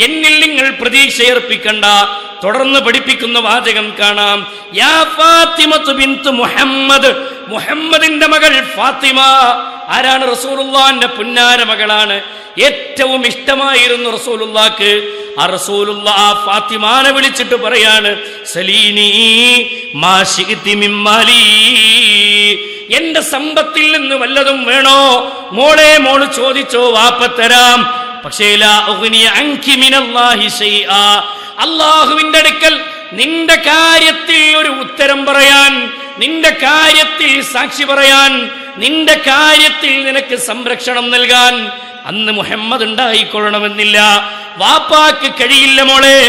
എന്നിൽ നിങ്ങൾ പ്രതീക്ഷയർപ്പിക്കണ്ട. തുടർന്ന് പഠിപ്പിക്കുന്ന വാചകം കാണാം, യാ ഫാത്തിമത്തു ബിൻതു മുഹമ്മദ്, മുഹമ്മദിന്റെ മകൾ ഫാത്തിമ. ആരാണ്? റസൂലുള്ളാഹിന്റെ പുന്നാര മകളാണ്. ഏറ്റവും ഇഷ്ടമായിരുന്നു റസൂലുള്ളാഹിക്ക്. ആ റസൂലുള്ളാഹ് ഫാത്തിമാനെ വിളിച്ചിട്ട് പറയാണ്, സലീനി മാ ശിഅതി മിൻ മാലി, എന്റെ സമ്പത്തിൽ നിന്ന് വല്ലതും വേണോ? മോള് ചോദിച്ചോ, വാപ്പ തരാം. പക്ഷേ ലാ ഉഗ്നി അൻകി മിനല്ലാഹി ശൈആ, അല്ലാഹുവിന്റെ അടുക്കൽ നിന്റെ കാര്യത്തിൽ ഒരു ഉത്തരം പറയാൻ, നിന്റെ കാര്യത്തിൽ സാക്ഷി പറയാൻ, നിന്റെ കാര്യത്തിൽ നിനക്ക് സംരക്ഷണം നൽകാൻ അന്ന് മുഹമ്മദ് ഉണ്ടായിക്കൊള്ളണമെന്നില്ല. വാപ്പാക്ക് കഴിയില്ല മോളെ,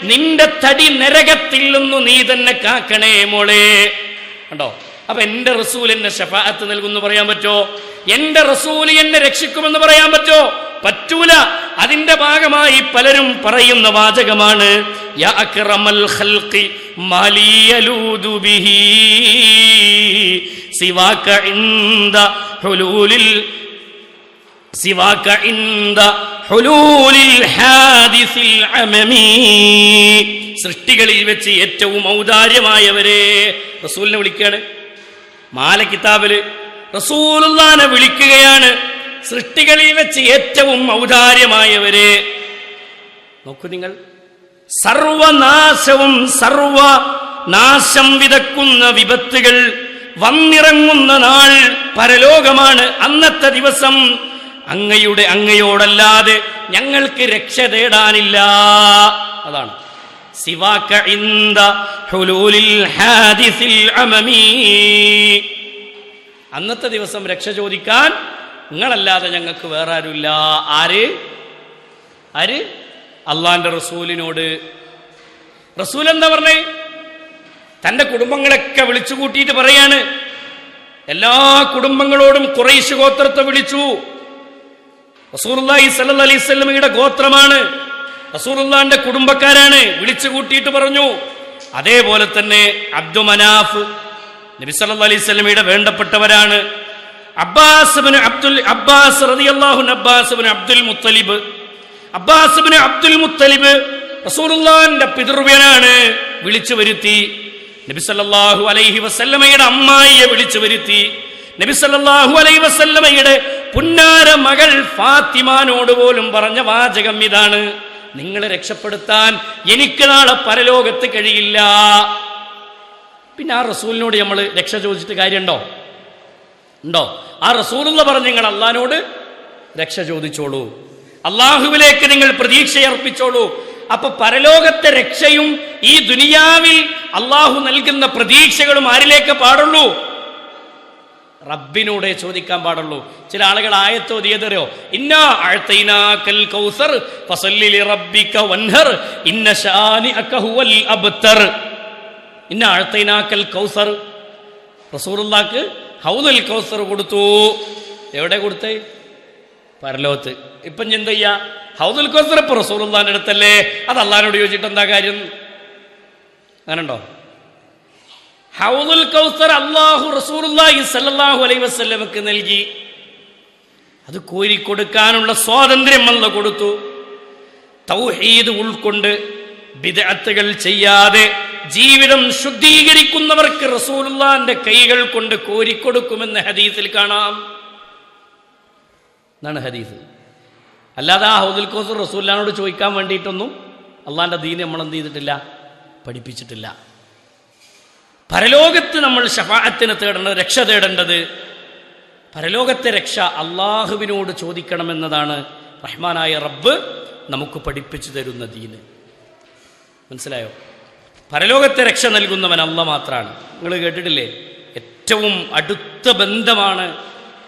നിന്റെ തടി നരകത്തിൽ നിന്ന് നീ തന്നെ കാക്കണേ മോളെ. കണ്ടോ? അപ്പൊ എന്റെ റസൂൽ എന്നെ ശഫാഅത്ത് നൽകുമെന്ന് പറയാൻ പറ്റോ? എന്റെ റസൂൽ എന്നെ രക്ഷിക്കുമെന്ന് പറയാൻ പറ്റോ? പറ്റൂല. അതിന്റെ ഭാഗമായി പലരും പറയുന്ന വാചകമാണ് യാ അക്റമൽ ഖൽഖി മാലി യലൂദു ബിഹി സിവാക ഇൻദ ഹുലൂലിൽ ഹാദിസിൽ അമമി. സൃഷ്ടികളിൽ വെച്ച് ഏറ്റവും ഔദാര്യമായവരെ റസൂലിനെ വിളിക്കുകയാണ്. മാല കിതാബില് റസൂലുള്ളാഹിനെ വിളിക്കുകയാണ്. സൃഷ്ടികളിൽ വെച്ച് ഏറ്റവും ഔദാര്യമായവരെ. നോക്കൂ നിങ്ങൾ, സർവനാശം വിതക്കുന്ന വിപത്തുകൾ വന്നിറങ്ങുന്ന നാൾ പരലോകമാണ്. അന്നത്തെ ദിവസം അങ്ങയോടല്ലാതെ ഞങ്ങൾക്ക് രക്ഷ തേടാനില്ല. അതാണ് സിവാക ഇൻദ ഹുലൂലിൽ ഹാദിസിൽ അമമി. അന്നത്തെ ദിവസം രക്ഷ ചോദിക്കാൻ നിങ്ങളല്ലാതെ ഞങ്ങൾക്ക് വേറെ ആരുമില്ല. ആര്? അള്ളാന്റെ റസൂലിനോട്. റസൂൽ എന്താ പറഞ്ഞേ? തന്റെ കുടുംബങ്ങളൊക്കെ വിളിച്ചു കൂട്ടിയിട്ട് പറയാണ്, എല്ലാ കുടുംബങ്ങളോടും ഖുറൈശ് ഗോത്രത്തെ വിളിച്ചു. റസൂലുള്ളാഹി സ്വല്ലല്ലാഹി അലൈഹി വസല്ലമയുടെ ഗോത്രമാണ്, റസൂലുള്ളാഹിന്റെ കുടുംബക്കാരാണ്. വിളിച്ചു കൂട്ടിയിട്ട് പറഞ്ഞു. അതേപോലെ തന്നെ അബ്ദു മനാഫ് നബി സല്ലല്ലാഹു അലൈഹി വസല്ലമയുടെ വേണ്ടപ്പെട്ടവരാണ്. അബ്ബാസ് ഇബ്നു അബ്ദുൽ മുത്തലിബ് റസൂലുള്ളാഹിന്റെ പിതൃവ്യനാണ്. വിളിച്ചു വരുത്തി. നബി സല്ലല്ലാഹു അലൈഹി വസല്ലമയുടെ അമ്മായിയെ വിളിച്ചു വരുത്തി. നബി സല്ലല്ലാഹു അലൈഹി വസല്ലമയുടെ പുന്നാര മകൾ ഫാത്തിമാനോട് പോലും പറഞ്ഞ വാചകം ഇതാണ്: നിങ്ങളെ രക്ഷപ്പെടുത്താൻ എനിക്ക് നാളെ പരലോകത്ത് കഴിയില്ല. പിന്നെ ആ റസൂലിനോട് നമ്മൾ രക്ഷ ചോദിച്ചിട്ട് കാര്യമുണ്ടോ? ഉണ്ടോ? ആ റസൂലുള്ള പറഞ്ഞ് നിങ്ങൾ അള്ളാഹിനോട് രക്ഷ ചോദിച്ചോളൂ, അള്ളാഹുവിലേക്ക് നിങ്ങൾ പ്രതീക്ഷയർപ്പിച്ചോളൂ. അപ്പൊ പരലോകത്തെ രക്ഷയും ഈ ദുനിയാവിൽ അള്ളാഹു നൽകുന്ന പ്രതീക്ഷകളും ആരിലേക്ക് പാടുള്ളൂ? റബ്ബിനോടെ ചോദിക്കാൻ പാടുള്ളൂ. ചില ആളുകൾ ആയത്തോതിയതറിയോ? ഇന്നാ അഅതൈനാകൽ കൗസർ ഫസല്ലി ലിറബ്ബിക വൻഹർ ഇന്ന ശാനിഅക ഹുവൽ അബ്തർ. ഇന്നാ അഅതൈനാകൽ കൗസർ. റസൂലുള്ളാഹിക്ക് ഹൗദുൽ കൗസർ കൊടുത്തു. എവിടെ കൊടുത്തേ? പരലോകത്ത്. ഇപ്പം എന്താ ചെയ്യാ? ഹൗദുൽ കൗസർ ഇപ്പൊ റസൂലുള്ളാഹിന്റെ അടുത്തല്ലേ, അത് അള്ളാഹിനോട് ചോദിച്ചിട്ട് എന്താ കാര്യം? അങ്ങനെയുണ്ടോ? ഹൗദുൽ കൗസർ അല്ലാഹു റസൂലുള്ളാഹി സ്വല്ലല്ലാഹു അലൈഹി വസല്ലമക്ക് നൽകി. അത് കോരിക്കൊടുക്കാനുള്ള സ്വാതന്ത്ര്യം അല്ലാഹു കൊടുത്തു. തൗഹീദ് ഉൾക്കൊണ്ട് ബിദ്അത്തുകൾ ചെയ്യാതെ ജീവിതം ശുദ്ധീകരിക്കുന്നവർക്ക് റസൂലുള്ളാഹിന്റെ കൈകൾ കൊണ്ട് കോരിക്കൊടുക്കുമെന്ന് ഹദീസിൽ കാണാം. എന്നാണ് ഹദീസ്. അല്ലാതെ ആ ഹൗദുൽ കൗസർ റസൂലുള്ളാഹിനോട് ചോദിക്കാൻ വേണ്ടിയിട്ടൊന്നും അള്ളാഹിന്റെ ദീൻ നമ്മൾ എന്ത് ചെയ്തിട്ടില്ല? പഠിപ്പിച്ചിട്ടില്ല. പരലോകത്ത് നമ്മൾ ശഫാഅത്തിനെ തേടേണ്ടത്, രക്ഷ തേടേണ്ടത്, പരലോകത്തെ രക്ഷ അള്ളാഹുവിനോട് ചോദിക്കണമെന്നതാണ് റഹ്മാനായ റബ്ബ് നമുക്ക് പഠിപ്പിച്ചു തരുന്ന ദീന്. മനസ്സിലായോ? പരലോകത്തെ രക്ഷ നൽകുന്നവൻ അല്ലാഹ് മാത്രമാണ്. നിങ്ങൾ കേട്ടിട്ടില്ലേ? ഏറ്റവും അടുത്ത ബന്ധമാണ്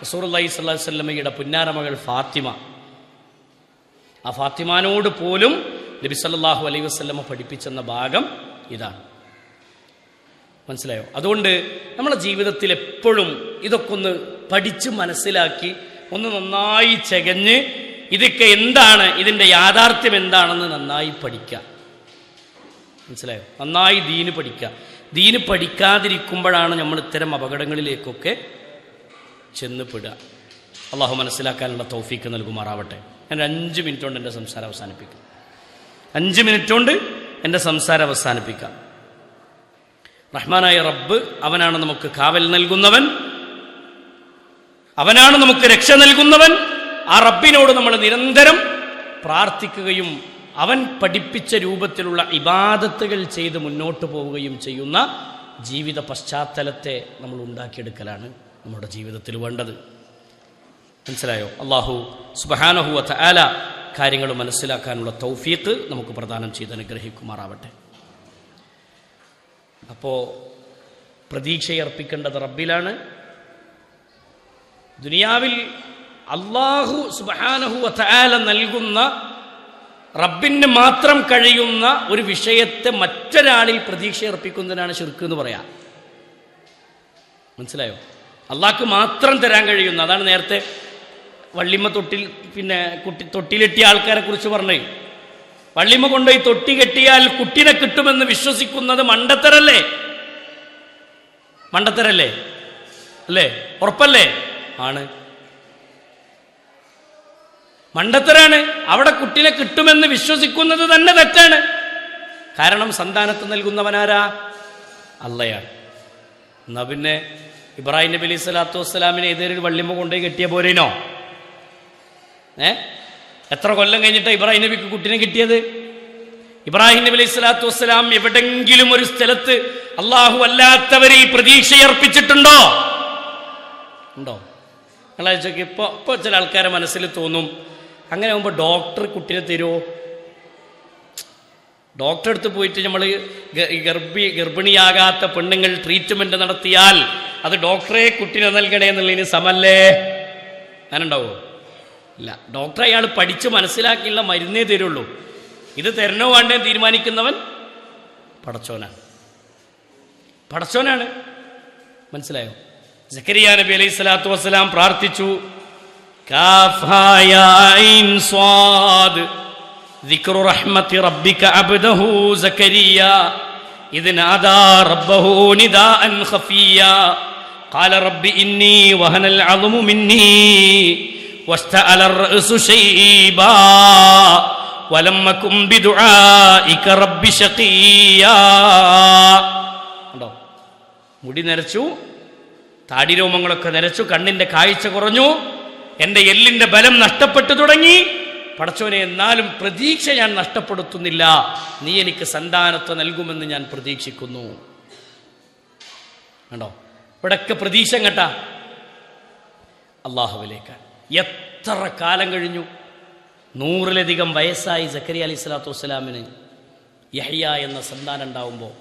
റസൂലുള്ളാഹി സ്വല്ലല്ലാഹു അലൈഹി വസല്ലമയുടെ പുന്നാരമകൾ ഫാത്തിമ. ആ ഫാത്തിമാനോട് പോലും നബി സല്ലല്ലാഹു അലൈഹി വസല്ലമ പഠിപ്പിച്ചെന്ന ഭാഗം ഇതാണ്. മനസ്സിലായോ? അതുകൊണ്ട് നമ്മുടെ ജീവിതത്തിൽ എപ്പോഴും ഇതൊക്കെ ഒന്ന് പഠിച്ച് മനസ്സിലാക്കി ഒന്ന് നന്നായി ചകഞ്ഞ് ഇതൊക്കെ എന്താണ്, ഇതിൻ്റെ യാഥാർത്ഥ്യം എന്താണെന്ന് നന്നായി പഠിക്കുക. മനസ്സിലായോ? നന്നായി ദീന് പഠിക്കുക. ദീന് പഠിക്കാതിരിക്കുമ്പോഴാണ് നമ്മൾ ഇത്തരം അപകടങ്ങളിലേക്കൊക്കെ ചെന്നുപെടുക. അള്ളാഹു മനസ്സിലാക്കാനുള്ള തൗഫീക്ക് നൽകുമാറാവട്ടെ. ഞാൻ 5 മിനിറ്റ് കൊണ്ട് എൻ്റെ സംസാരം അവസാനിപ്പിക്കാം. 5 മിനിറ്റ് കൊണ്ട് എൻ്റെ സംസാരം അവസാനിപ്പിക്കാം. റഹ്മാനായ റബ്ബ് അവനാണ് നമുക്ക് കാവൽ നൽകുന്നവൻ, അവനാണ് നമുക്ക് രക്ഷ നൽകുന്നവൻ. ആ റബ്ബിനോട് നമ്മൾ നിരന്തരം പ്രാർത്ഥിക്കുകയും അവൻ പഠിപ്പിച്ച രൂപത്തിലുള്ള ഇബാദത്തുകൾ ചെയ്ത് മുന്നോട്ട് പോവുകയും ചെയ്യുന്ന ജീവിത പശ്ചാത്തലത്തെ നമ്മൾ ഉണ്ടാക്കിയെടുക്കലാണ് നമ്മുടെ ജീവിതത്തിൽ വേണ്ടത്. മനസ്സിലായോ? അല്ലാഹു സുബ്ഹാനഹു വ തആല കാര്യങ്ങൾ മനസ്സിലാക്കാനുള്ള തൗഫീഖ് നമുക്ക് പ്രദാനം ചെയ്ത് അനുഗ്രഹിക്കുമാറാവട്ടെ. അപ്പോൾ പ്രതീക്ഷയർപ്പിക്കേണ്ടത് റബ്ബിലാണ്. ദുനിയാവിൽ അല്ലാഹു സുബ്ഹാനഹു വ തആല നൽകുന്ന, റബ്ബിന് മാത്രം കഴിയുന്ന ഒരു വിഷയത്തെ മറ്റൊരാളിൽ പ്രതീക്ഷയർപ്പിക്കുന്നതിനാണ് ശിർക്ക് എന്ന് പറയാം. മനസ്സിലായോ? അള്ളാഹ്ക്ക് മാത്രം തരാൻ കഴിയുന്ന, അതാണ് നേരത്തെ വള്ളിമ്മ തൊട്ടിലെട്ടിയ ആൾക്കാരെ കുറിച്ച് പറഞ്ഞേ. വള്ളിമ്മ കൊണ്ടുപോയി തൊട്ടി കെട്ടിയാൽ കുട്ടിനെ കിട്ടുമെന്ന് വിശ്വസിക്കുന്നത് മണ്ടത്തരല്ലേ? മണ്ടത്തരല്ലേ? അല്ലേ? ഉറപ്പല്ലേ? ആണ്. മണ്ടത്തരാണ്. അവിടെ കുട്ടിനെ കിട്ടുമെന്ന് വിശ്വസിക്കുന്നത് തന്നെ തെറ്റാണ്. കാരണം സന്താനത്ത് നൽകുന്നവനാരാ? അള്ളയാണ്. എന്നാ പിന്നെ ഇബ്രാഹിം നബി അലൈഹി സ്വലാത്തു വസ്സലാമിനെ ഏതൊരു വള്ളിമ്മ കൊണ്ടുപോയി കെട്ടിയ പോരേനോ? എത്ര കൊല്ലം കഴിഞ്ഞിട്ടാണ് ഇബ്രാഹിം നബിക്ക് കുട്ടിനെ കിട്ടിയത്? ഇബ്രാഹിം നബി അലൈഹി സ്വലാത്തു വസ്സലാം എവിടെങ്കിലും ഒരു സ്ഥലത്ത് അള്ളാഹു അല്ലാത്തവരെ ഈ പ്രതീക്ഷയർപ്പിച്ചിട്ടുണ്ടോ? ഉണ്ടോ? നിങ്ങളാഴ്ചക്ക് ഇപ്പോൾ ചില ആൾക്കാരെ മനസ്സിൽ തോന്നും, അങ്ങനെ ആകുമ്പോൾ ഡോക്ടർ കുട്ടിനെ തരുമോ? ഡോക്ടറെ അടുത്ത് പോയിട്ട് നമ്മൾ ഗർഭിണിയാകാത്ത പെണ്ണുങ്ങൾ ട്രീറ്റ്മെൻറ്റ് നടത്തിയാൽ അത് ഡോക്ടറെ കുട്ടിനെ നൽകണേ എന്നുള്ളതിന് സമല്ലേ? അങ്ങനെ ഉണ്ടാവുമോ? ഇല്ല. ഡോക്ടർ അയാൾ പഠിച്ച് മനസ്സിലാക്കിയുള്ള മരുന്നേ തരുള്ളൂ. ഇത് തരണോ വേണ്ടേ തീരുമാനിക്കുന്നവൻ പടച്ചോനാണ്. പടച്ചോനാണ്. മനസ്സിലായോ? സക്കരിയ നബി അലൈഹി സ്വലാത്തു വസ്സലാം പ്രാർത്ഥിച്ചു, ذكر رحمة ربك عبده زكريا إذ نادى ربه نداء خفيا قال رب إني وهن العظم مني واشتعل الرأس شيبا ولم أكن بدعائك رب شقيا. മുടി നരച്ചു, താടിരോമങ്ങളൊക്കെ നരച്ചു, കണ്ണിന്റെ കാഴ്ച കുറഞ്ഞു, എൻ്റെ എല്ലിന്റെ ബലം നഷ്ടപ്പെട്ടു തുടങ്ങി. പടച്ചോനെ, എന്നാലും പ്രതീക്ഷ ഞാൻ നഷ്ടപ്പെടുത്തുന്നില്ല. നീ എനിക്ക് സന്താനത്തെ നൽകുമെന്ന് ഞാൻ പ്രതീക്ഷിക്കുന്നു. കണ്ടോ? ഇവിടൊക്കെ പ്രതീക്ഷ കേട്ടാ അള്ളാഹുവിലേക്ക്. എത്ര കാലം കഴിഞ്ഞു? 100-ലധികം വയസ്സായി സക്കരിയ അലൈഹി സ്വലാത്തു വസ്സലാമിന് യഹ്യ എന്ന സന്താനം ഉണ്ടാവുമ്പോൾ.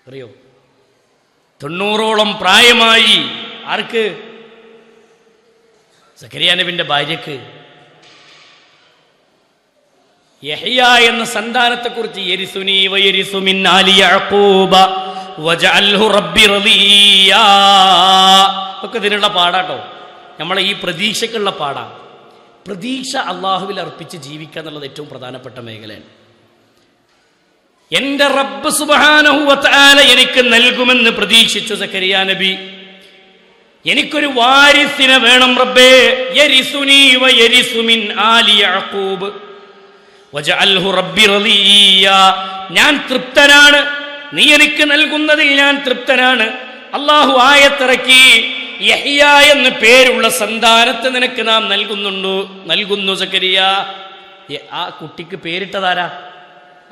അറിയോ? 90ഓളം പ്രായമായി. ആർക്ക്? സക്കരിയ നബിന്റെ ഭാര്യക്ക്. യഹ്യ എന്ന സന്താനത്തെക്കുറിച്ച് യരിസുനി വയരിസു മിൻ ആലി യഅഖൂബ വജഅൽഹു റബ്ബി റളിയാ ഒക്കെ ഇതിനുള്ള പാടാട്ടോ. നമ്മളെ ഈ പ്രതീക്ഷയ്ക്കുള്ള പാടാ. പ്രതീക്ഷ അള്ളാഹുവിൽ അർപ്പിച്ച് ജീവിക്കുക എന്നുള്ളത് ഏറ്റവും പ്രധാനപ്പെട്ട മേഖലയാണ്. എൻ്റെ റബ്ബ് സുബ്ഹാനഹു വ തആല എനിക്ക് നൽകുമെന്ന് പ്രതീക്ഷിച്ചു സക്കരിയ നബി. എനിക്കൊരു വാരിസിനെ വേണം റബ്ബേ. യരിസുനി വയരിസു മിൻ ആലി യഅഖൂബ് വജഅൽഹു റബ്ബി റളിയാ. ഞാൻ തൃപ്തനാണ്, നീ എനിക്ക് നൽകുന്നതിൽ ഞാൻ തൃപ്തനാണ്. അല്ലാഹു ആയത്തിറക്കി, യഹ്യ എന്ന് പേരുള്ള സന്താനത്തെ നിനക്ക് നാം നൽകുന്നു സക്കരിയ. ആ കുട്ടിക്ക് പേരിട്ടതാരാ?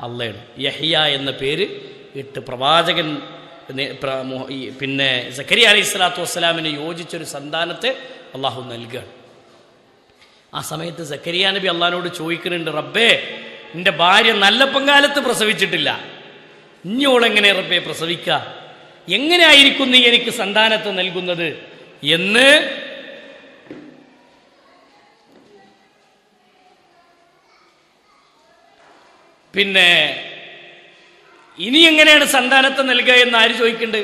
അള്ളയാണ്. യഹ്യ എന്ന പേര് ഇട്ട് പ്രവാചകൻ പിന്നെ സക്കരിയ അലൈഹി സ്വലാത്തു വസ്സലാമിന് യോജിച്ചൊരു സന്താനത്തെ അള്ളാഹു നൽകുകയാണ്. ആ സമയത്ത് സക്കരിയ നബി അള്ളാഹിനോട് ചോദിക്കുന്നുണ്ട്, റബ്ബേ, എൻ്റെ ഭാര്യ നല്ല പങ്കാലത്ത് പ്രസവിച്ചിട്ടില്ല, ഇനിയോളെങ്ങനെ റബ്ബേ പ്രസവിക്കുക? എങ്ങനെ ആയിരിക്കും നീ എനിക്ക് സന്താനത്തെ നൽകുന്നത് എന്ന് പിന്നെ ഇനി എങ്ങനെയാണ് സന്താനത്തെ നൽകുക എന്ന് ആര് ചോദിക്കുന്നുണ്ട്?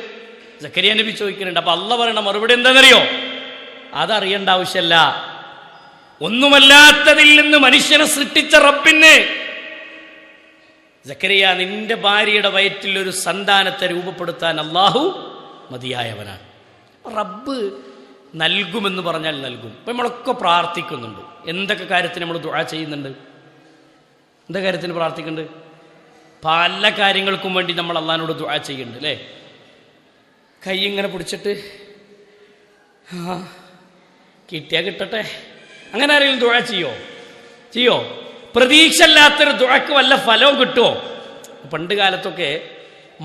സക്കരിയ നബി ചോദിക്കുന്നുണ്ട്. അപ്പൊ അള്ളാഹ് പറയണ മറുപടി എന്താണെന്നറിയോ? അതറിയേണ്ട ആവശ്യമല്ല. ഒന്നുമല്ലാത്തതിൽ നിന്ന് മനുഷ്യനെ സൃഷ്ടിച്ച റബ്ബിന്, സക്കരിയ, നിന്റെ ഭാര്യയുടെ വയറ്റിൽ ഒരു സന്താനത്തെ രൂപപ്പെടുത്താൻ അള്ളാഹു മതിയായവനാണ്. റബ്ബ് നൽകുമെന്ന് പറഞ്ഞാൽ നൽകും. ഇപ്പം നമ്മളൊക്കെ പ്രാർത്ഥിക്കുന്നുണ്ട്. എന്തൊക്കെ കാര്യത്തിന് നമ്മൾ ദുആ ചെയ്യുന്നുണ്ട്? എന്തൊക്കെ കാര്യത്തിന് പ്രാർത്ഥിക്കുന്നുണ്ട്? പല കാര്യങ്ങൾക്കും വേണ്ടി നമ്മൾ അള്ളാഹിനോട് ദുആ ചെയ്യുന്നുണ്ട് അല്ലേ? കൈ ഇങ്ങനെ പിടിച്ചിട്ട് കിട്ടിയാ കിട്ടട്ടെ, അങ്ങനെ ആരെങ്കിലും ദുആ ചെയ്യോ? പ്രതീക്ഷ ഇല്ലാത്തൊരു ദുആക്ക് വല്ല ഫലവും കിട്ടുമോ? പണ്ട് കാലത്തൊക്കെ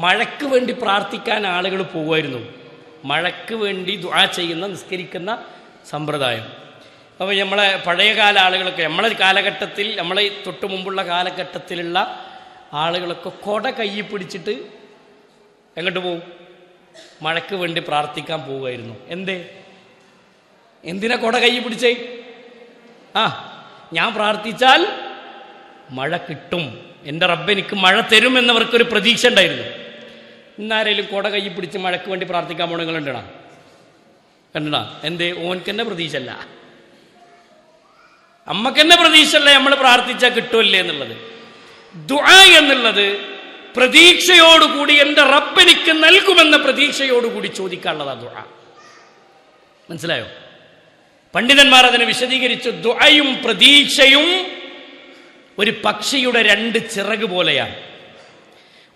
മഴയ്ക്ക് വേണ്ടി പ്രാർത്ഥിക്കാൻ ആളുകൾ പോകുമായിരുന്നു. മഴയ്ക്ക് വേണ്ടി ദുആ ചെയ്യുന്ന, നിസ്കരിക്കുന്ന സമ്പ്രദായം. അപ്പോൾ നമ്മളെ പഴയകാല ആളുകളൊക്കെ നമ്മളെ കാലഘട്ടത്തിൽ, നമ്മളെ തൊട്ട് മുമ്പുള്ള കാലഘട്ടത്തിലുള്ള ആളുകളൊക്കെ കൊട കയ്യിൽ പിടിച്ചിട്ട് എങ്ങോട്ട് പോവും? മഴയ്ക്ക് വേണ്ടി പ്രാർത്ഥിക്കാൻ പോവുമായിരുന്നു. എന്തിനാ കൊട കയ്യിൽ പിടിച്ചേ? ഞാൻ പ്രാർത്ഥിച്ചാൽ മഴ കിട്ടും, എൻ്റെ റബ്ബ് എനിക്ക് മഴ തരുമെന്നവർക്കൊരു പ്രതീക്ഷ ഉണ്ടായിരുന്നു. ഇന്നാരേലും കൊട കയ്യിൽ പിടിച്ച് മഴയ്ക്ക് വേണ്ടി പ്രാർത്ഥിക്കാൻ പോണങ്ങൾ കണ്ടടാ? ഓൻക്കെന്നെ പ്രതീക്ഷല്ല, അമ്മക്കെന്നെ പ്രതീക്ഷല്ല നമ്മൾ പ്രാർത്ഥിച്ചാൽ കിട്ടുമല്ലേ എന്നുള്ളത്. ദുആ എന്നുള്ളത് പ്രതീക്ഷയോടുകൂടി എൻ്റെ റബ്ബ് എനിക്ക് നൽകുമെന്ന പ്രതീക്ഷയോടുകൂടി ചോദിക്കാനുള്ളതാ ദുആ. മനസ്സിലായോ? പണ്ഡിതന്മാർ അതിനെ വിശദീകരിച്ചു. ദുആയും പ്രതീക്ഷയും ഒരു പക്ഷിയുടെ രണ്ട് ചിറക് പോലെയാണ്.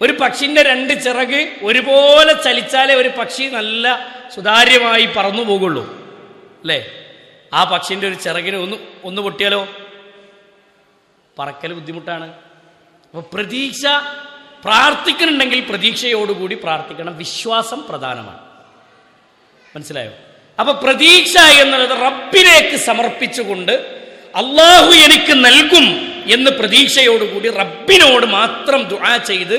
ഒരു പക്ഷിന്റെ രണ്ട് ചിറക് ഒരുപോലെ ചലിച്ചാലേ ഒരു പക്ഷി നല്ല സുതാര്യമായി പറന്നു പോകുള്ളൂ, അല്ലേ? ആ പക്ഷിന്റെ ഒരു ചിറകിന് ഒന്ന് പൊട്ടിയാലോ പറക്കൽ ബുദ്ധിമുട്ടാണ്. അപ്പൊ പ്രതീക്ഷ പ്രാർത്ഥിക്കുന്നുണ്ടെങ്കിൽ പ്രതീക്ഷയോടുകൂടി പ്രാർത്ഥിക്കണം. വിശ്വാസം പ്രധാനമാണ്. മനസ്സിലായോ? അപ്പൊ പ്രതീക്ഷ എന്നുള്ളത് റബ്ബിലേക്ക് സമർപ്പിച്ചുകൊണ്ട് അള്ളാഹു എനിക്ക് നൽകും എന്ന് പ്രതീക്ഷയോടുകൂടി റബ്ബിനോട് മാത്രം ദുആ ചെയ്ത്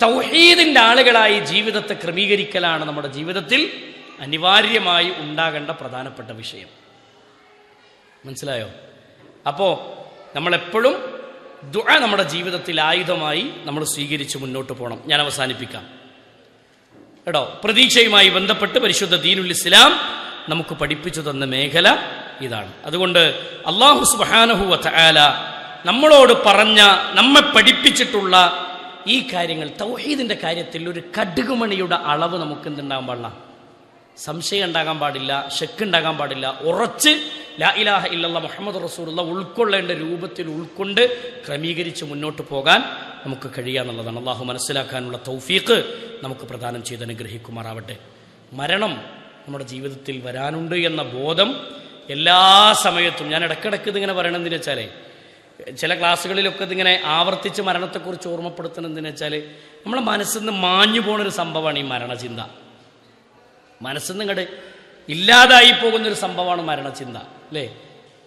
തൗഹീദിന്റെ ആളുകളായി ജീവിതത്തെ ക്രമീകരിക്കലാണ് നമ്മുടെ ജീവിതത്തിൽ അനിവാര്യമായി ഉണ്ടാകേണ്ട പ്രധാനപ്പെട്ട വിഷയം. മനസ്സിലായോ? അപ്പോൾ നമ്മളെപ്പോഴും ദുആ നമ്മുടെ ജീവിതത്തിൽ ആയുധമായി നമ്മൾ സ്വീകരിച്ച് മുന്നോട്ട് പോകണം. ഞാൻ അവസാനിപ്പിക്കാം കേട്ടോ. പ്രതീക്ഷയുമായി ബന്ധപ്പെട്ട് പരിശുദ്ധ ദീനുൽ ഇസ്ലാം നമുക്ക് പഠിപ്പിച്ചു തന്ന മേഖല ഇതാണ്. അതുകൊണ്ട് അല്ലാഹു സുബ്ഹാനഹു വ തആല നമ്മളോട് പറഞ്ഞ, നമ്മെ പഠിപ്പിച്ചിട്ടുള്ള ഈ കാര്യങ്ങൾ, തൗഹീദിന്റെ കാര്യത്തിൽ ഒരു കടുകുമണിയുടെ അളവ് നമുക്ക് എന്തുണ്ടാകാൻ പാടില്ല, സംശയം ഉണ്ടാകാൻ പാടില്ല, ശക്ക് ഉണ്ടാകാൻ പാടില്ല. ഉറച്ച് ലാ ഇലാഹ ഇല്ലല്ലാഹ് മുഹമ്മദ് റസൂലുള്ളാഹ് ഉൾക്കൊള്ളേണ്ട രൂപത്തിൽ ഉൾക്കൊണ്ട് ക്രമീകരിച്ച് മുന്നോട്ട് പോകാൻ നമുക്ക് കഴിയാന്നുള്ളതാണ്. അള്ളാഹു മനസ്സിലാക്കാനുള്ള തൗഫീഖ് നമുക്ക് പ്രദാനം ചെയ്ത് അനുഗ്രഹിക്കുമാറാവട്ടെ. മരണം നമ്മുടെ ജീവിതത്തിൽ വരാനുണ്ട് എന്ന ബോധം എല്ലാ സമയത്തും, ഞാൻ ഇടയ്ക്കിടയ്ക്ക് ഇതിങ്ങനെ പറയണമെന്ന് വെച്ചാലേ, ചില ക്ലാസ്സുകളിലൊക്കെ ഇതിങ്ങനെ ആവർത്തിച്ച് മരണത്തെക്കുറിച്ച് ഓർമ്മപ്പെടുത്തണമെന്ന് വെച്ചാൽ നമ്മളെ മനസ്സിൽ നിന്ന് മാഞ്ഞു പോണൊരു സംഭവമാണ് ഈ മരണചിന്ത. മനസ്സിൽ നിന്ന് ഇങ്ങോട്ട് ഇല്ലാതായി പോകുന്നൊരു സംഭവമാണ് മരണചിന്ത, അല്ലേ?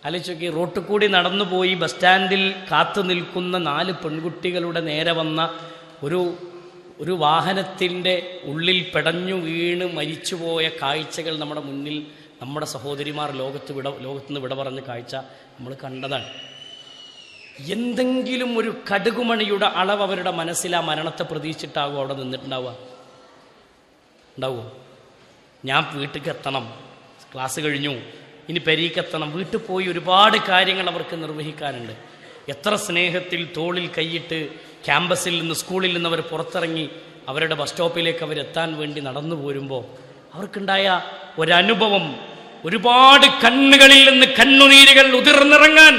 ആലോചിച്ചോക്കി, റോട്ടിൽ കൂടി നടന്നു പോയി ബസ് സ്റ്റാൻഡിൽ കാത്തു നിൽക്കുന്ന 4 പെൺകുട്ടികളുടെ നേരെ വന്ന ഒരു വാഹനത്തിൻ്റെ ഉള്ളിൽ പെടഞ്ഞു വീണ് മരിച്ചുപോയ കാഴ്ചകൾ നമ്മുടെ മുന്നിൽ, നമ്മുടെ സഹോദരിമാർ ലോകത്തുനിന്ന് വിട പറഞ്ഞ കാഴ്ച നമ്മൾ കണ്ടതാണ്. എന്തെങ്കിലും ഒരു കടുകുമണിയുടെ അളവ് അവരുടെ മനസ്സിൽ ആ മരണത്തെ പ്രതീക്ഷിച്ചിട്ടാകും അവിടെ നിന്നിട്ടുണ്ടാവുമോ? ഞാൻ വീട്ടിലേക്ക് എത്തണം, ക്ലാസ് കഴിഞ്ഞു, ഇനി പെരീക്കെത്തണം, വീട്ടിൽ പോയി ഒരുപാട് കാര്യങ്ങൾ അവർക്ക് നിർവഹിക്കാനുണ്ട്. എത്ര സ്നേഹത്തിൽ തോളിൽ കൈയിട്ട് ക്യാമ്പസിൽ നിന്ന്, സ്കൂളിൽ നിന്ന് അവർ പുറത്തിറങ്ങി അവരുടെ ബസ് സ്റ്റോപ്പിലേക്ക് അവരെത്താൻ വേണ്ടി നടന്നു പോരുമ്പോൾ അവർക്കുണ്ടായ ഒരനുഭവം, ഒരുപാട് കണ്ണുകളിൽ നിന്ന് കണ്ണുനീരുകൾ ഉതിർന്നിറങ്ങാൻ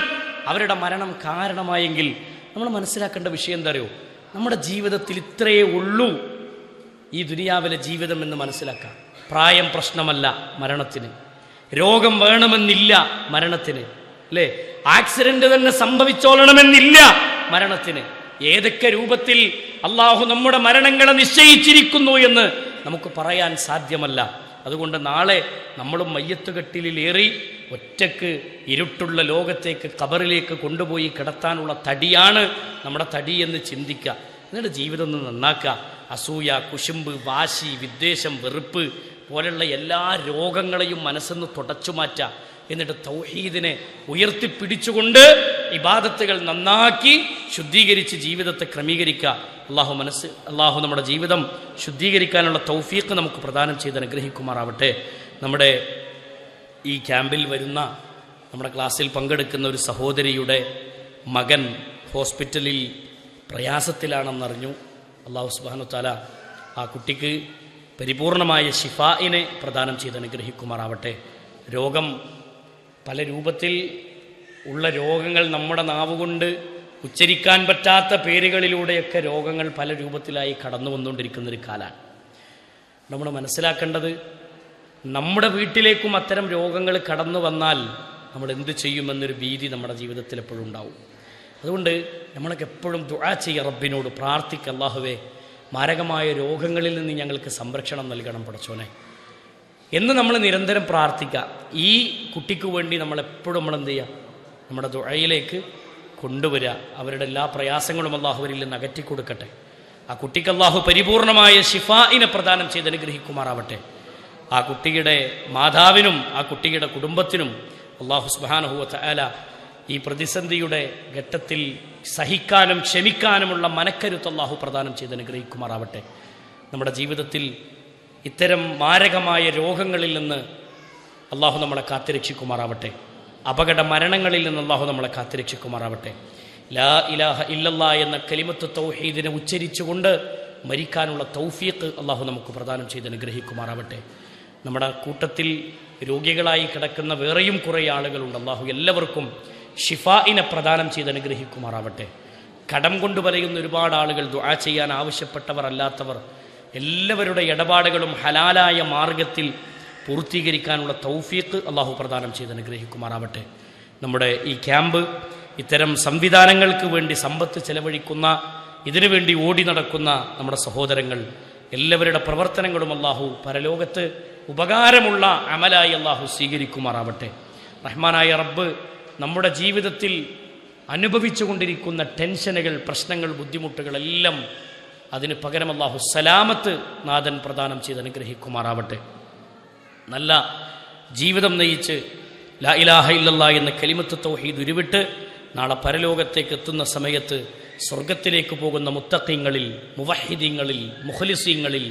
അവരുടെ മരണം കാരണമായെങ്കിൽ നമ്മൾ മനസ്സിലാക്കേണ്ട വിഷയം എന്താ അറിയോ? നമ്മുടെ ജീവിതത്തിൽ ഇത്രയേ ഉള്ളൂ ഈ ദുനിയാവിലെ ജീവിതം എന്ന് മനസ്സിലാക്കാം. പ്രായം പ്രശ്നമല്ല മരണത്തിന്, രോഗം വേണമെന്നില്ല മരണത്തിന്, അല്ലേ? ആക്സിഡന്റ് തന്നെ സംഭവിച്ചോളണമെന്നില്ല മരണത്തിന്. ഏതൊക്കെ രൂപത്തിൽ അള്ളാഹു നമ്മുടെ മരണങ്ങളെ നിശ്ചയിച്ചിരിക്കുന്നു എന്ന് നമുക്ക് പറയാൻ സാധ്യമല്ല. അതുകൊണ്ട് നാളെ നമ്മളും മയ്യത്തുകെട്ടിലേറി ഒറ്റക്ക് ഇരുട്ടുള്ള ലോകത്തേക്ക്, ഖബറിലേക്ക് കൊണ്ടുപോയി കിടത്താനുള്ള തടിയാണ് നമ്മുടെ തടി എന്ന് ചിന്തിക്കുക. എന്നിട്ട് ജീവിതം ഒന്ന് നന്നാക്കുക. അസൂയ, കുശുമ്പ്, വാശി, വിദ്വേഷം, വെറുപ്പ് പോലുള്ള എല്ലാ രോഗങ്ങളെയും മനസ്സെന്ന് തുടച്ചു മാറ്റുക. എന്നിട്ട് തൗഹീദിനെ ഉയർത്തിപ്പിടിച്ചുകൊണ്ട് ഇബാദത്തുകൾ നന്നാക്കി ശുദ്ധീകരിച്ച് ജീവിതത്തെ ക്രമീകരിക്കുക. അള്ളാഹു നമ്മുടെ ജീവിതം ശുദ്ധീകരിക്കാനുള്ള തൗഫീഖ് നമുക്ക് പ്രദാനം ചെയ്ത് അനുഗ്രഹിക്കുമാറാവട്ടെ. നമ്മുടെ ഈ ക്യാമ്പിൽ വരുന്ന, നമ്മുടെ ക്ലാസ്സിൽ പങ്കെടുക്കുന്ന ഒരു സഹോദരിയുടെ മകൻ ഹോസ്പിറ്റലിൽ പ്രയാസത്തിലാണെന്നറിഞ്ഞു. അള്ളാഹു സുബ്ഹാനഹു വ തആല ആ കുട്ടിക്ക് പരിപൂർണമായ ശിഫായിനെ പ്രദാനം ചെയ്ത് അനുഗ്രഹിക്കുമാറാവട്ടെ. രോഗം പല രൂപത്തിൽ ഉള്ള രോഗങ്ങൾ, നമ്മുടെ നാവുകൊണ്ട് ഉച്ചരിക്കാൻ പറ്റാത്ത പേരുകളിലൂടെയൊക്കെ രോഗങ്ങൾ പല രൂപത്തിലായി കടന്നു വന്നുകൊണ്ടിരിക്കുന്നൊരു കാലമാണ്. നമ്മൾ മനസ്സിലാക്കേണ്ടത്, നമ്മുടെ വീട്ടിലേക്കും അത്തരം രോഗങ്ങൾ കടന്നു വന്നാൽ നമ്മൾ എന്ത് ചെയ്യുമെന്നൊരു ഭീതി നമ്മുടെ ജീവിതത്തിൽ എപ്പോഴും ഉണ്ടാവും. അതുകൊണ്ട് നമ്മളൊക്കെ എപ്പോഴും ദുആ ചെയ്യുക, റബ്ബിനോട് പ്രാർത്ഥിക്കുക, അല്ലാഹുവേ മാരകമായ രോഗങ്ങളിൽ നിന്ന് ഞങ്ങൾക്ക് സംരക്ഷണം നൽകണം പടച്ചോനെ എന്ന് നമ്മൾ നിരന്തരം പ്രാർത്ഥിക്കുക. ഈ കുട്ടിക്ക് വേണ്ടി നമ്മളെപ്പോഴും എന്ത് ചെയ്യുക, നമ്മുടെ ദുആയിലേക്ക് കൊണ്ടുവരിക. അവരുടെ എല്ലാ പ്രയാസങ്ങളും അള്ളാഹു അവരിൽ നിന്ന് അകറ്റിക്കൊടുക്കട്ടെ. ആ കുട്ടിക്ക് അള്ളാഹു പരിപൂർണമായ ഷിഫായിനെ പ്രദാനം ചെയ്ത് അനുഗ്രഹിക്കുമാറാവട്ടെ. ആ കുട്ടിയുടെ മാതാവിനും ആ കുട്ടിയുടെ കുടുംബത്തിനും അള്ളാഹു സുബ്ഹാനഹു വ തആല ഈ പ്രതിസന്ധിയുടെ ഘട്ടത്തിൽ സഹിക്കാനും ക്ഷമിക്കാനുമുള്ള മനക്കരുത്ത് അള്ളാഹു പ്രദാനം ചെയ്ത് അനുഗ്രഹിക്കുമാറാവട്ടെ. നമ്മുടെ ജീവിതത്തിൽ ഇത്തരം മാരകമായ രോഗങ്ങളിൽ നിന്ന് അള്ളാഹു നമ്മളെ കാത്തുരക്ഷിക്കുമാറാവട്ടെ. അപകട മരണങ്ങളിൽ നിന്ന് അള്ളാഹു നമ്മളെ കാത്തുരക്ഷിക്കുമാറാവട്ടെ. ലാ ഇലാഹ ഇല്ലല്ലാ എന്ന കലിമത്ത് തൗഹീദിനെ ഉച്ചരിച്ചുകൊണ്ട് മരിക്കാനുള്ള തൗഫീഖ് അള്ളാഹു നമുക്ക് പ്രദാനം ചെയ്ത് അനുഗ്രഹിക്കുമാറാവട്ടെ. നമ്മുടെ കൂട്ടത്തിൽ രോഗികളായി കിടക്കുന്ന വേറെയും കുറേ ആളുകളുണ്ട്. അള്ളാഹു എല്ലാവർക്കും ഷിഫായിനെ പ്രദാനം ചെയ്ത് അനുഗ്രഹിക്കുമാറാവട്ടെ. കടം കൊണ്ട് പറയുന്ന ഒരുപാട് ആളുകൾ, ദുആ ചെയ്യാൻ ആവശ്യപ്പെട്ടവർ അല്ലാത്തവർ, എല്ലാവരുടെ ഇടപാടുകളും ഹലാലായ മാർഗത്തിൽ പൂർത്തീകരിക്കാനുള്ള തൗഫീഖ് അള്ളാഹു പ്രദാനം ചെയ്ത് അനുഗ്രഹിക്കുമാറാവട്ടെ. നമ്മുടെ ഈ ക്യാമ്പ് ഇത്തരം സംവിധാനങ്ങൾക്ക് വേണ്ടി സമ്പത്ത് ചെലവഴിക്കുന്ന, ഇതിനുവേണ്ടി ഓടി നടക്കുന്ന നമ്മുടെ സഹോദരങ്ങൾ, എല്ലാവരുടെ പ്രവർത്തനങ്ങളും അള്ളാഹു പരലോകത്ത് ഉപകാരമുള്ള അമലായി അള്ളാഹു സ്വീകരിക്കുമാറാവട്ടെ. റഹ്മാനായ റബ്ബ് നമ്മുടെ ജീവിതത്തിൽ അനുഭവിച്ചു കൊണ്ടിരിക്കുന്ന ടെൻഷനുകൾ, പ്രശ്നങ്ങൾ, ബുദ്ധിമുട്ടുകളെല്ലാം അതിന് പകരം അള്ളാഹു സലാമത്ത് നാഥൻ പ്രദാനം ചെയ്ത് അനുഗ്രഹിക്കുമാറാവട്ടെ. നല്ല ജീവിതം നയിച്ച് ലാ ഇലാഹ ഇല്ലല്ലാ എന്ന കലിമത്ത് തൗഹീദ് ഉരുവിട്ട് നാളെ പരലോകത്തേക്ക് എത്തുന്ന സമയത്ത് സ്വർഗത്തിലേക്ക് പോകുന്ന മുത്തഖീങ്ങളിൽ, മുവഹിദീങ്ങളിൽ, മുഖ്ലിസീങ്ങളിൽ,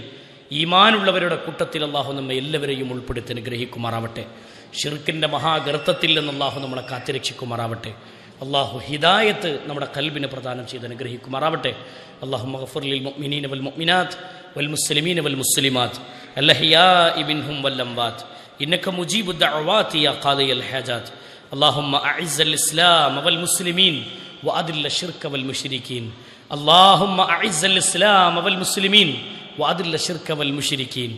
ഈമാനുള്ളവരുടെ കൂട്ടത്തിൽ അള്ളാഹു നമ്മെ എല്ലാവരെയും ഉൾപ്പെടുത്തി അനുഗ്രഹിക്കുമാറാവട്ടെ. ഷിർക്കിൻ്റെ മഹാഗർത്തത്തിൽ നിന്ന് അള്ളാഹു നമ്മളെ കാത്തുരക്ഷിക്കുമാറാവട്ടെ. അള്ളാഹു ഹിദായത്ത് നമ്മുടെ ഖൽബിനെ പ്രദാനം ചെയ്ത് അനുഗ്രഹിക്കുമാറാവട്ടെ. അല്ലാഹുമ്മ ഗഫിർ ലിൽ മുഅ്മിനീന വൽ മുഅ്മിനാത്ത് വൽ മുസ്ലിമീന വൽ മുസ്ലിമാത്ത് അൽഹയാഇ മിൻഹും വൽ അംവാത്ത് ഇന്നക മുജീബു ദഅവാതി യാ ഖാദിയൽ ഹാജാത്ത്. അല്ലാഹുമ്മ അഇസ്സൽ ഇസ്ലാമ വൽ മുസ്ലിമീൻ വഅദില്ല ശിർക വൽ മുശ്രിക്കീൻ. അല്ലാഹുമ്മ അഇസ്സൽ ഇസ്ലാമ വൽ മുസ്ലിമീൻ വഅദില്ല ശിർക വൽ മുശ്രിക്കീൻ.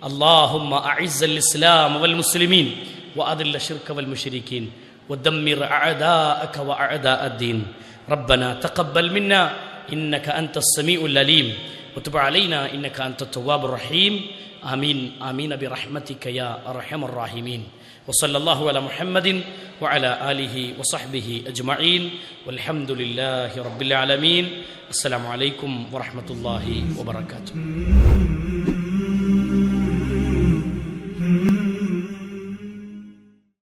അല്ലാഹുമ്മ അഇസ്സൽ ഇസ്ലാമ വൽ മുസ്ലിമീൻ വഅദില്ല ശിർക വൽ മുശ്രിക്കീൻ ودمر أعداءك وأعداء الدين. ربنا تقبل منا إنك أنت السميع العليم وتب علينا إنك أنت التواب الرحيم. آمين آمين برحمتك يا أرحم الراحمين. وصلى الله على محمد وعلى آله وصحبه أجمعين والحمد لله رب العالمين. السلام عليكم ورحمة الله وبركاته.